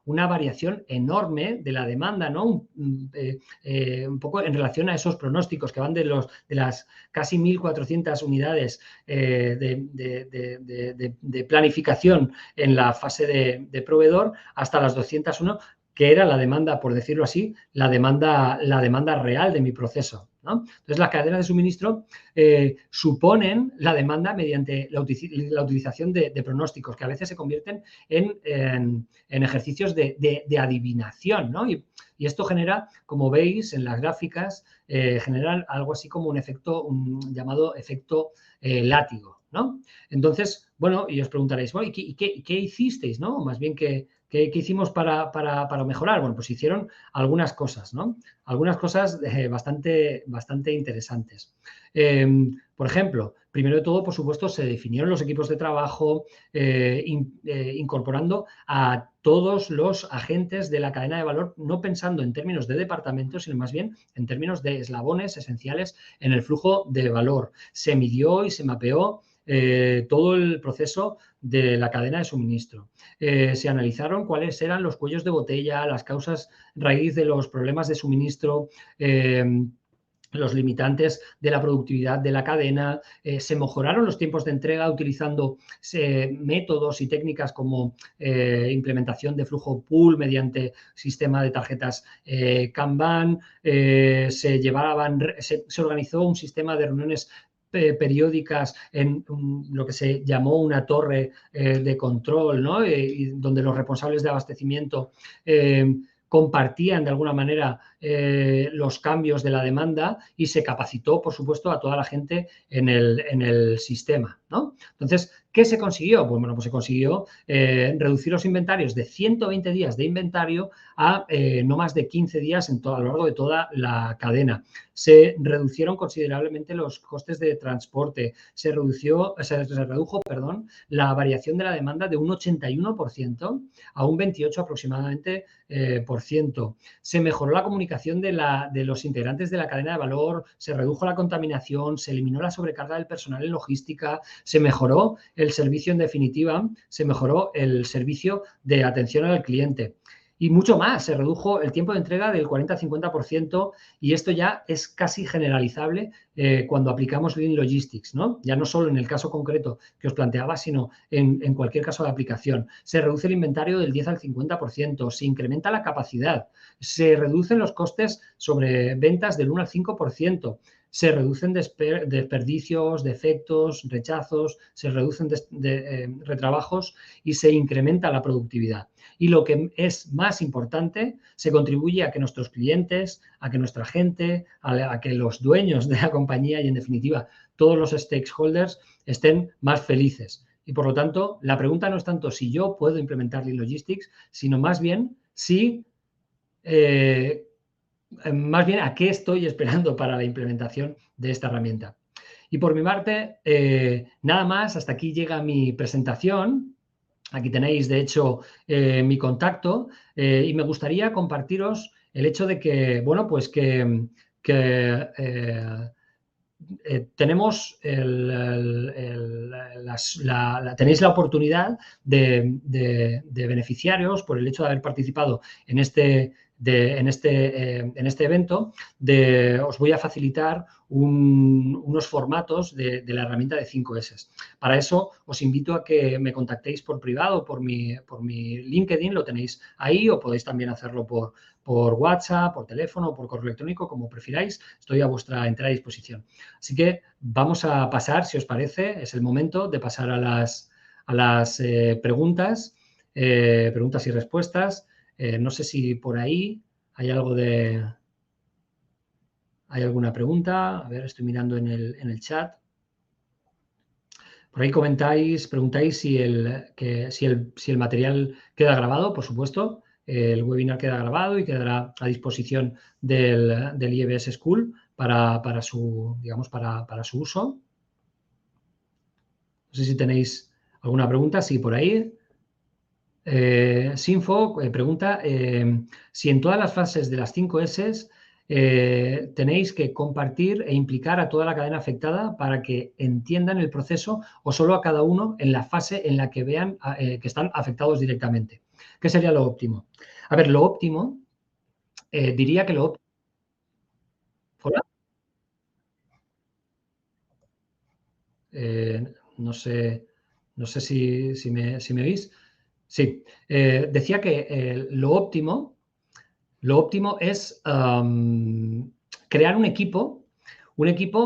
variación enorme de la demanda, ¿no? Un poco en relación a esos pronósticos que van de las casi 1.400 unidades de planificación en la fase de proveedor hasta las 201 que era la demanda, por decirlo así, la demanda real de mi proceso, ¿no? Entonces, las cadenas de suministro suponen la demanda mediante la utilización de pronósticos, que a veces se convierten en ejercicios de adivinación, ¿no? Y esto genera, como veis en las gráficas, genera algo así como un efecto llamado efecto látigo, ¿no? Entonces, bueno, y os preguntaréis, bueno, ¿y qué hicisteis, no? Más bien, ¿qué hicimos para mejorar? Bueno, pues hicieron algunas cosas, ¿no? Algunas cosas bastante interesantes. Por ejemplo, primero de todo, por supuesto, se definieron los equipos de trabajo incorporando a todos los agentes de la cadena de valor, no pensando en términos de departamentos, sino más bien en términos de eslabones esenciales en el flujo de valor. Se midió y se mapeó todo el proceso de la cadena de suministro. Se analizaron cuáles eran los cuellos de botella, las causas raíz de los problemas de suministro, los limitantes de la productividad de la cadena, se mejoraron los tiempos de entrega utilizando métodos y técnicas como implementación de flujo pool mediante sistema de tarjetas Kanban, se organizó un sistema de reuniones periódicas en lo que se llamó una torre de control, ¿no? Donde los responsables de abastecimiento compartían de alguna manera los cambios de la demanda y se capacitó, por supuesto, a toda la gente en el sistema, ¿no? Entonces, ¿qué se consiguió? Pues bueno, pues se consiguió reducir los inventarios de 120 días de inventario a no más de 15 días a lo largo de toda la cadena. Se reducieron considerablemente los costes de transporte, se redujo la variación de la demanda de un 81% a un 28% aproximadamente por ciento. Se mejoró la comunicación de los integrantes de la cadena de valor, se redujo la contaminación, se eliminó la sobrecarga del personal en logística, se mejoró el servicio en definitiva, se mejoró el servicio de atención al cliente. Y mucho más, se redujo el tiempo de entrega del 40 al 50% y esto ya es casi generalizable cuando aplicamos Lean Logistics, ¿no? Ya no solo en el caso concreto que os planteaba, sino en cualquier caso de aplicación. Se reduce el inventario del 10 al 50%, se incrementa la capacidad, se reducen los costes sobre ventas del 1 al 5%, se reducen desperdicios, defectos, rechazos, se reducen retrabajos y se incrementa la productividad. Y lo que es más importante, se contribuye a que nuestros clientes, a que nuestra gente, a que los dueños de la compañía y, en definitiva, todos los stakeholders estén más felices. Y, por lo tanto, la pregunta no es tanto si yo puedo implementar Lean Logistics, sino más bien a qué estoy esperando para la implementación de esta herramienta. Y por mi parte, nada más, hasta aquí llega mi presentación. Aquí tenéis, de hecho, mi contacto y me gustaría compartiros el hecho de que, bueno, pues que tenemos tenéis la oportunidad de beneficiarios por el hecho de haber participado en este evento. Os voy a facilitar unos formatos de la herramienta de 5S. Para eso os invito a que me contactéis por privado, por mi LinkedIn, lo tenéis ahí, o podéis también hacerlo por WhatsApp, por teléfono, por correo electrónico, como prefiráis. Estoy a vuestra entera disposición. Así que vamos a pasar, si os parece, es el momento de pasar a las preguntas y respuestas. No sé si por ahí hay ¿hay alguna pregunta? A ver, estoy mirando en el chat. Por ahí preguntáis si el material queda grabado, por supuesto. El webinar queda grabado y quedará a disposición del IEBS School para su uso. No sé si tenéis alguna pregunta. Sí, por ahí. Sinfo pregunta si en todas las fases de las 5 S tenéis que compartir e implicar a toda la cadena afectada para que entiendan el proceso o solo a cada uno en la fase en la que vean que están afectados directamente. ¿Qué sería lo óptimo? A ver, lo óptimo, diría que lo óptimo... ¿Hola? No sé si me oís. Sí, decía que lo óptimo lo óptimo es crear un equipo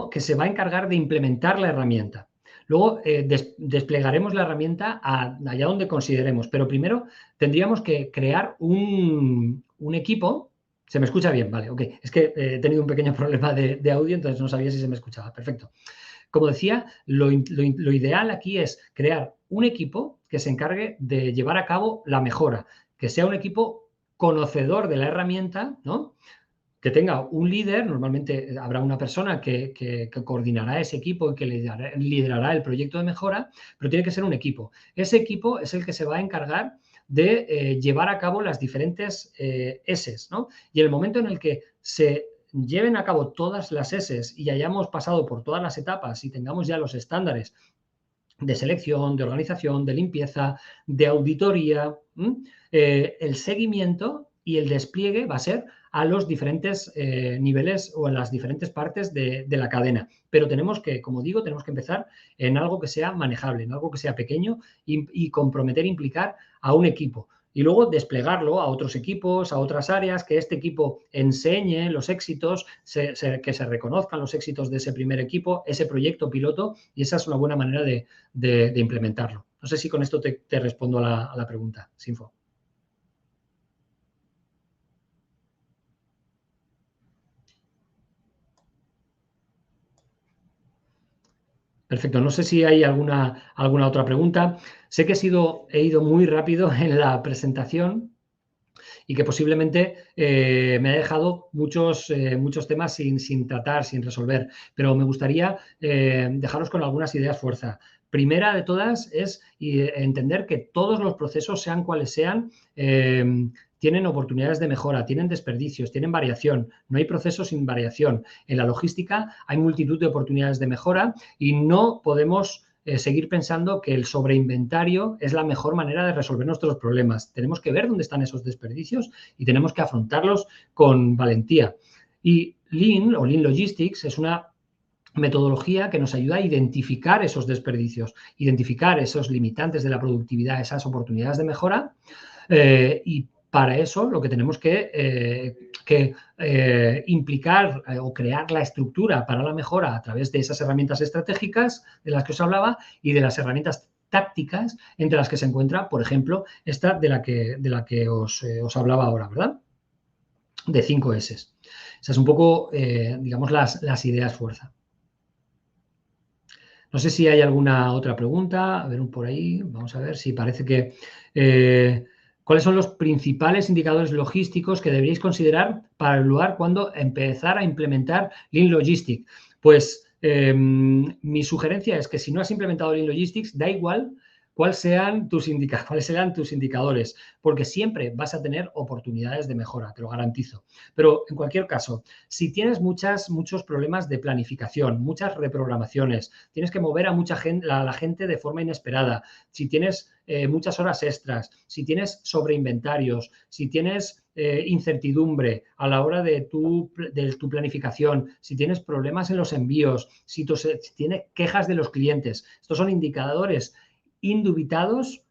que se va a encargar de implementar la herramienta. Luego desplegaremos la herramienta allá donde consideremos, pero primero tendríamos que crear un equipo. ¿Se me escucha bien? Vale, ok. Es que he tenido un pequeño problema de audio, entonces no sabía si se me escuchaba. Perfecto. Como decía, lo ideal aquí es crear un equipo que se encargue de llevar a cabo la mejora, que sea un equipo conocedor de la herramienta, ¿no? Que tenga un líder, normalmente habrá una persona que coordinará ese equipo y que liderará el proyecto de mejora, pero tiene que ser un equipo. Ese equipo es el que se va a encargar de llevar a cabo las diferentes S's, ¿no? Y en el momento en el que se lleven a cabo todas las S's y hayamos pasado por todas las etapas y tengamos ya los estándares de selección, de organización, de limpieza, de auditoría, el seguimiento y el despliegue va a ser a los diferentes niveles o en las diferentes partes de la cadena. Pero tenemos que, como digo, tenemos que empezar en algo que sea manejable, en algo que sea pequeño y comprometer, implicar a un equipo. Y luego desplegarlo a otros equipos, a otras áreas, que este equipo enseñe los éxitos, que se reconozcan los éxitos de ese primer equipo, ese proyecto piloto, y esa es una buena manera de implementarlo. No sé si con esto te respondo a la pregunta, Sinfo. Perfecto. No sé si hay alguna otra pregunta. Sé que he ido muy rápido en la presentación y que posiblemente me ha dejado muchos temas sin tratar, sin resolver, pero me gustaría dejaros con algunas ideas fuerza. Primera de todas es entender que todos los procesos, sean cuales sean, tienen oportunidades de mejora, tienen desperdicios, tienen variación. No hay proceso sin variación. En la logística hay multitud de oportunidades de mejora y no podemos seguir pensando que el sobreinventario es la mejor manera de resolver nuestros problemas. Tenemos que ver dónde están esos desperdicios y tenemos que afrontarlos con valentía. Y Lean o Lean Logistics es una metodología que nos ayuda a identificar esos desperdicios, identificar esos limitantes de la productividad, esas oportunidades de mejora y para eso lo que tenemos que implicar o crear la estructura para la mejora a través de esas herramientas estratégicas de las que os hablaba y de las herramientas tácticas entre las que se encuentra, por ejemplo, esta de la que os hablaba ahora, ¿verdad? De 5 S. Esas es un poco, digamos, las ideas fuerza. No sé si hay alguna otra pregunta. A ver, por ahí. Vamos a ver si parece que... ¿Cuáles son los principales indicadores logísticos que deberíais considerar para evaluar cuándo empezar a implementar Lean Logistics? Pues mi sugerencia es que si no has implementado Lean Logistics, da igual cuáles sean tus indicadores, porque siempre vas a tener oportunidades de mejora, te lo garantizo. Pero en cualquier caso, si tienes muchos problemas de planificación, muchas reprogramaciones, tienes que mover a la gente de forma inesperada, si tienes muchas horas extras, si tienes sobreinventarios, si tienes incertidumbre a la hora de tu planificación, si tienes problemas en los envíos, si tienes quejas de los clientes, estos son indicadores indubitados,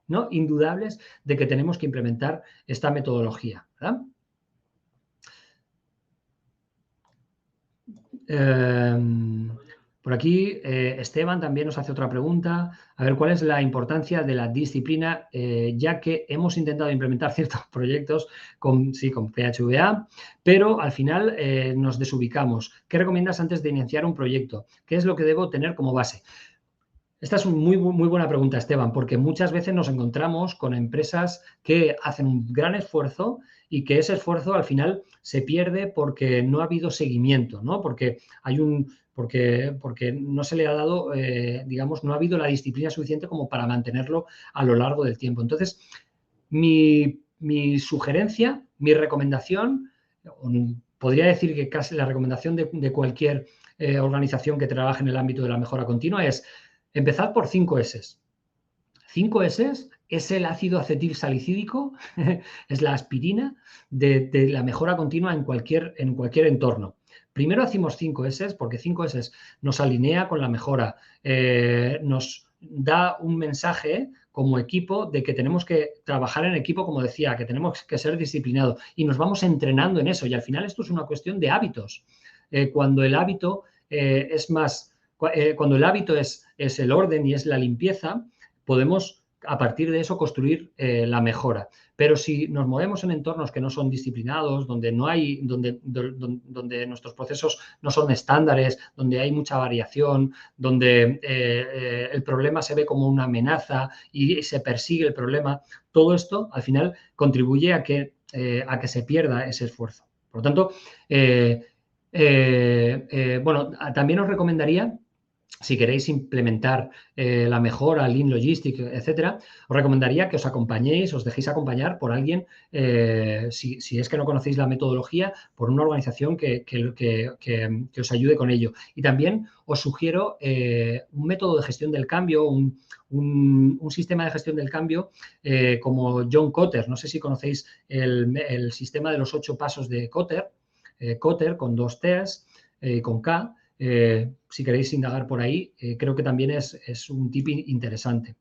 ¿no? Indudables de que tenemos que implementar esta metodología, ¿verdad? Por aquí, Esteban también nos hace otra pregunta. A ver, ¿cuál es la importancia de la disciplina? Ya que hemos intentado implementar ciertos proyectos con PHVA, pero al final nos desubicamos. ¿Qué recomiendas antes de iniciar un proyecto? ¿Qué es lo que debo tener como base? Esta es una muy buena pregunta, Esteban, porque muchas veces nos encontramos con empresas que hacen un gran esfuerzo y que ese esfuerzo al final se pierde porque no ha habido seguimiento, ¿no? Porque no se le ha dado, digamos, no ha habido la disciplina suficiente como para mantenerlo a lo largo del tiempo. Entonces, mi sugerencia, mi recomendación, podría decir que casi la recomendación de cualquier organización que trabaje en el ámbito de la mejora continua es empezar por 5 S. 5 S es el ácido acetil salicídico, es la aspirina de la mejora continua en cualquier entorno. Primero hacemos 5 S porque 5 S nos alinea con la mejora, nos da un mensaje como equipo de que tenemos que trabajar en equipo, como decía, que tenemos que ser disciplinados y nos vamos entrenando en eso. Y al final esto es una cuestión de hábitos. Cuando el hábito cuando el hábito es el orden y es la limpieza, podemos a partir de eso construir la mejora. Pero si nos movemos en entornos que no son disciplinados, donde donde nuestros procesos no son estándares, donde hay mucha variación, donde el problema se ve como una amenaza y se persigue el problema, todo esto al final contribuye a que se pierda ese esfuerzo. Por lo tanto, bueno, también os recomendaría, si queréis implementar la mejora, Lean Logistics, etcétera, os recomendaría que os acompañéis, os dejéis acompañar por alguien, si es que no conocéis la metodología, por una organización que os ayude con ello. Y también os sugiero un método de gestión del cambio, un sistema de gestión del cambio como John Kotter. No sé si conocéis el sistema de los 8 pasos de Kotter, Kotter con 2 T's y con K. Si queréis indagar por ahí, creo que también es un tip interesante.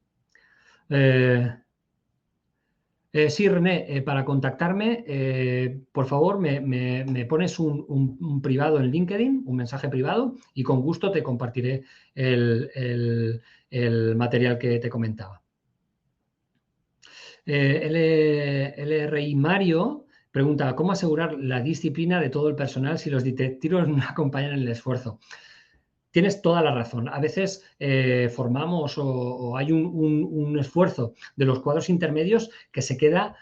Sí, René, para contactarme, por favor, me pones un privado en LinkedIn, un mensaje privado, y con gusto te compartiré el material que te comentaba. LRI Mario pregunta, ¿cómo asegurar la disciplina de todo el personal si los directivos no acompañan en el esfuerzo? Tienes toda la razón. A veces formamos o hay un esfuerzo de los cuadros intermedios que se queda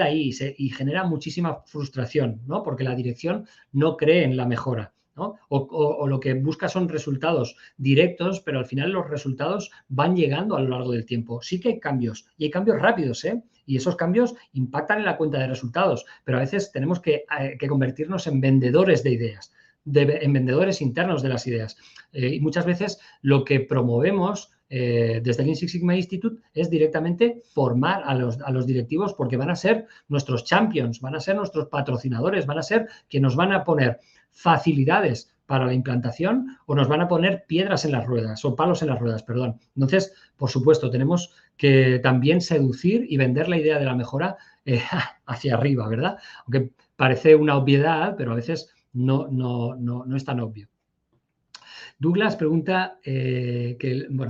ahí y genera muchísima frustración, ¿no? Porque la dirección no cree en la mejora, ¿no? O lo que busca son resultados directos, pero al final los resultados van llegando a lo largo del tiempo. Sí que hay cambios y hay cambios rápidos, ¿eh? Y esos cambios impactan en la cuenta de resultados, pero a veces tenemos que convertirnos en vendedores de ideas. En vendedores internos de las ideas. Y muchas veces lo que promovemos desde el Lean Six Sigma Institute es directamente formar a los directivos, porque van a ser nuestros champions, van a ser nuestros patrocinadores, van a ser quienes nos van a poner facilidades para la implantación o nos van a poner piedras en las ruedas o palos en las ruedas, perdón. Entonces, por supuesto, tenemos que también seducir y vender la idea de la mejora hacia arriba, ¿verdad? Aunque parece una obviedad, pero a veces no es tan obvio. Douglas pregunta,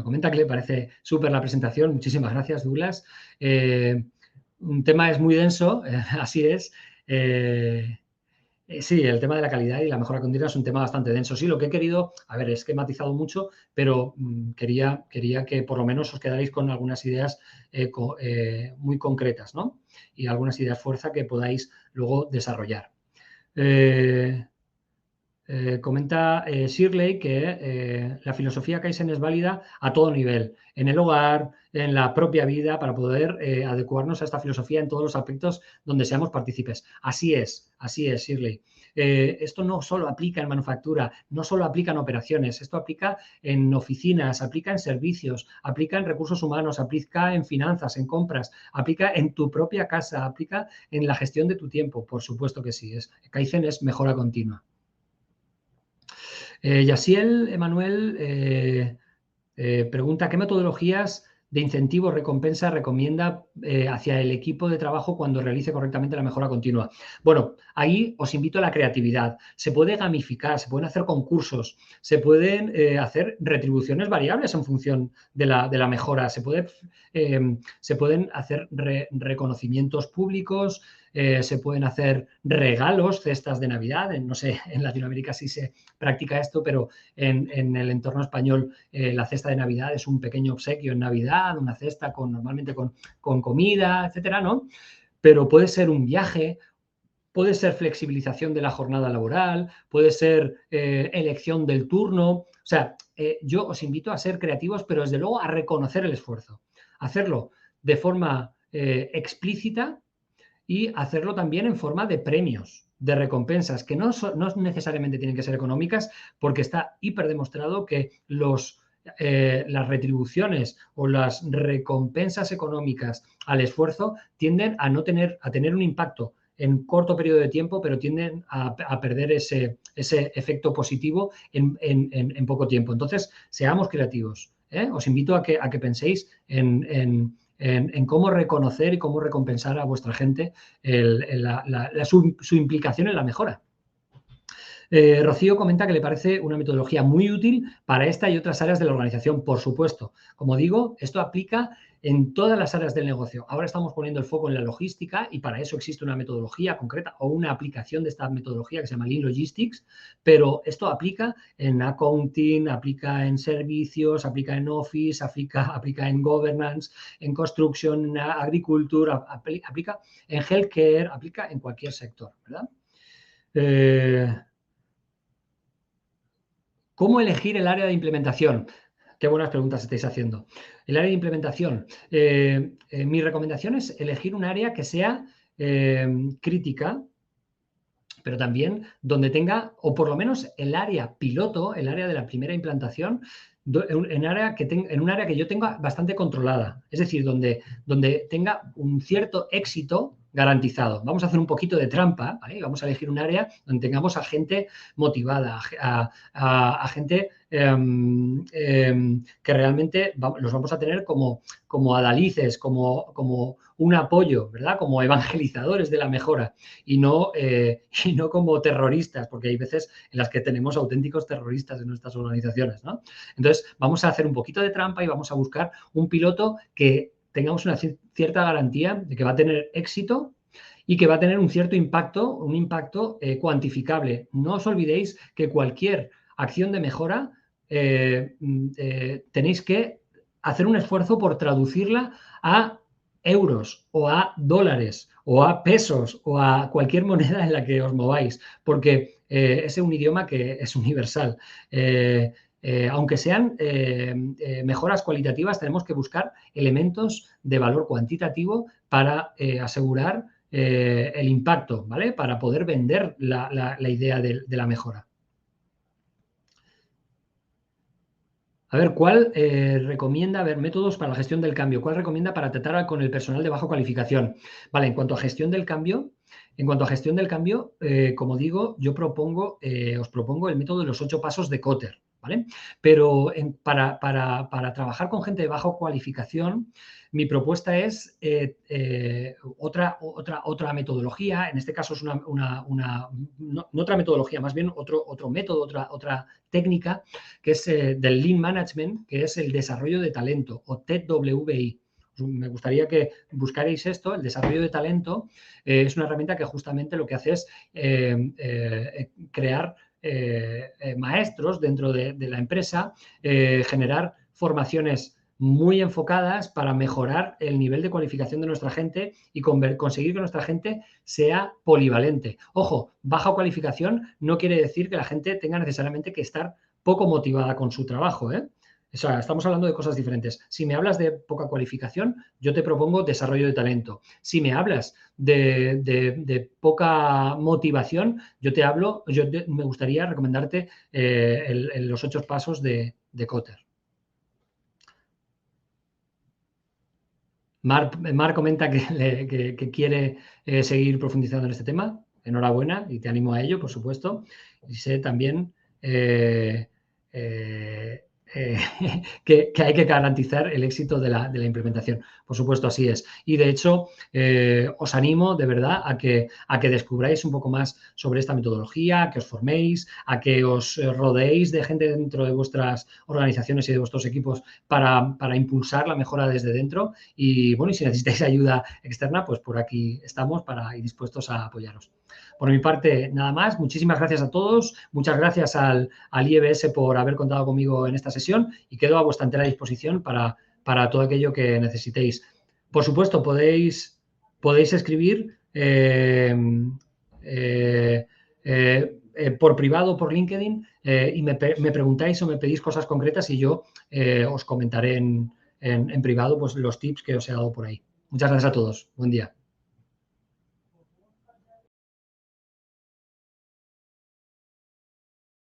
comenta que le parece súper la presentación. Muchísimas gracias, Douglas. Un tema es muy denso, así es. Sí, el tema de la calidad y la mejora continua es un tema bastante denso. Sí, lo que he querido, he esquematizado mucho, pero quería que por lo menos os quedaréis con algunas ideas muy concretas, ¿no? Y algunas ideas fuerza que podáis luego desarrollar. Comenta Shirley que la filosofía Kaizen es válida a todo nivel, en el hogar, en la propia vida, para poder adecuarnos a esta filosofía en todos los aspectos donde seamos partícipes. Así es, Shirley. Esto no solo aplica en manufactura, no solo aplica en operaciones, esto aplica en oficinas, aplica en servicios, aplica en recursos humanos, aplica en finanzas, en compras, aplica en tu propia casa, aplica en la gestión de tu tiempo. Por supuesto que sí, Kaizen es mejora continua. Yasiel Emanuel pregunta, ¿qué metodologías de incentivo recompensa recomienda hacia el equipo de trabajo cuando realice correctamente la mejora continua? Bueno, ahí os invito a la creatividad. Se puede gamificar, se pueden hacer concursos, se pueden hacer retribuciones variables en función de la mejora, se pueden hacer reconocimientos públicos, se pueden hacer regalos, cestas de Navidad. No sé, en Latinoamérica sí se practica esto, pero en el entorno español la cesta de Navidad es un pequeño obsequio en Navidad, una cesta normalmente con comida, etcétera, ¿no? Pero puede ser un viaje, puede ser flexibilización de la jornada laboral, puede ser elección del turno. O sea, yo os invito a ser creativos, pero desde luego a reconocer el esfuerzo. Hacerlo de forma explícita y hacerlo también en forma de premios, de recompensas, que no necesariamente tienen que ser económicas, porque está hiper demostrado que las retribuciones o las recompensas económicas al esfuerzo tienden a tener un impacto en corto periodo de tiempo, pero tienden a perder ese efecto positivo en poco tiempo. Entonces, seamos creativos. Os invito a que penséis en cómo reconocer y cómo recompensar a vuestra gente su implicación en la mejora. Rocío comenta que le parece una metodología muy útil para esta y otras áreas de la organización, por supuesto. Como digo, esto aplica en todas las áreas del negocio. Ahora estamos poniendo el foco en la logística y para eso existe una metodología concreta o una aplicación de esta metodología que se llama Lean Logistics, pero esto aplica en accounting, aplica en servicios, aplica en office, aplica en governance, en construction, en agriculture, aplica en healthcare, aplica en cualquier sector, ¿verdad? ¿Cómo elegir el área de implementación? Qué buenas preguntas estáis haciendo. El área de implementación. Mi recomendación es elegir un área que sea crítica, pero también donde tenga, o por lo menos el área piloto, el área de la primera implantación, en un área que yo tenga bastante controlada. Es decir, donde tenga un cierto éxito garantizado. Vamos a hacer un poquito de trampa, ¿vale? Vamos a elegir un área donde tengamos a gente motivada, a gente que realmente los vamos a tener como adalices, como un apoyo, ¿verdad? Como evangelizadores de la mejora y no como terroristas, porque hay veces en las que tenemos auténticos terroristas en nuestras organizaciones, ¿no? Entonces, vamos a hacer un poquito de trampa y vamos a buscar un piloto que tengamos una cierta garantía de que va a tener éxito y que va a tener un cierto impacto, un impacto cuantificable. No os olvidéis que cualquier acción de mejora tenéis que hacer un esfuerzo por traducirla a euros o a dólares o a pesos o a cualquier moneda en la que os mováis, porque es un idioma que es universal. Aunque sean mejoras cualitativas, tenemos que buscar elementos de valor cuantitativo para asegurar el impacto, ¿vale? Para poder vender la idea de la mejora. A ver, ¿cuál recomienda, métodos para la gestión del cambio? ¿Cuál recomienda para tratar con el personal de baja cualificación? Vale, en cuanto a gestión del cambio, como digo, yo os propongo el método de los 8 pasos de Kotter, ¿vale? Pero para trabajar con gente de baja cualificación, mi propuesta es otra metodología, en este caso es no otra metodología, más bien otro método, otra técnica, que es del Lean Management, que es el desarrollo de talento, o TWI. Me gustaría que buscarais esto. El desarrollo de talento es una herramienta que justamente lo que hace es crear maestros dentro de la empresa, generar formaciones muy enfocadas para mejorar el nivel de cualificación de nuestra gente y conseguir que nuestra gente sea polivalente. Ojo, baja cualificación no quiere decir que la gente tenga necesariamente que estar poco motivada con su trabajo, ¿eh? O sea, estamos hablando de cosas diferentes. Si me hablas de poca cualificación, yo te propongo desarrollo de talento. Si me hablas de poca motivación, me gustaría recomendarte los 8 pasos de Kotter. Mar comenta que quiere seguir profundizando en este tema. Enhorabuena y te animo a ello, por supuesto. Y sé también que hay que garantizar el éxito de la implementación. Por supuesto, así es. Y de hecho, os animo de verdad a que descubráis un poco más sobre esta metodología, a que os forméis, a que os rodeéis de gente dentro de vuestras organizaciones y de vuestros equipos para impulsar la mejora desde dentro. Y bueno, y si necesitáis ayuda externa, pues por aquí estamos y dispuestos a apoyaros. Por mi parte, nada más. Muchísimas gracias a todos. Muchas gracias al IEBS por haber contado conmigo en esta sesión y quedo a vuestra entera disposición para todo aquello que necesitéis. Por supuesto, podéis escribir por privado, por LinkedIn, y me preguntáis o me pedís cosas concretas y yo os comentaré en privado pues, los tips que os he dado por ahí. Muchas gracias a todos. Buen día.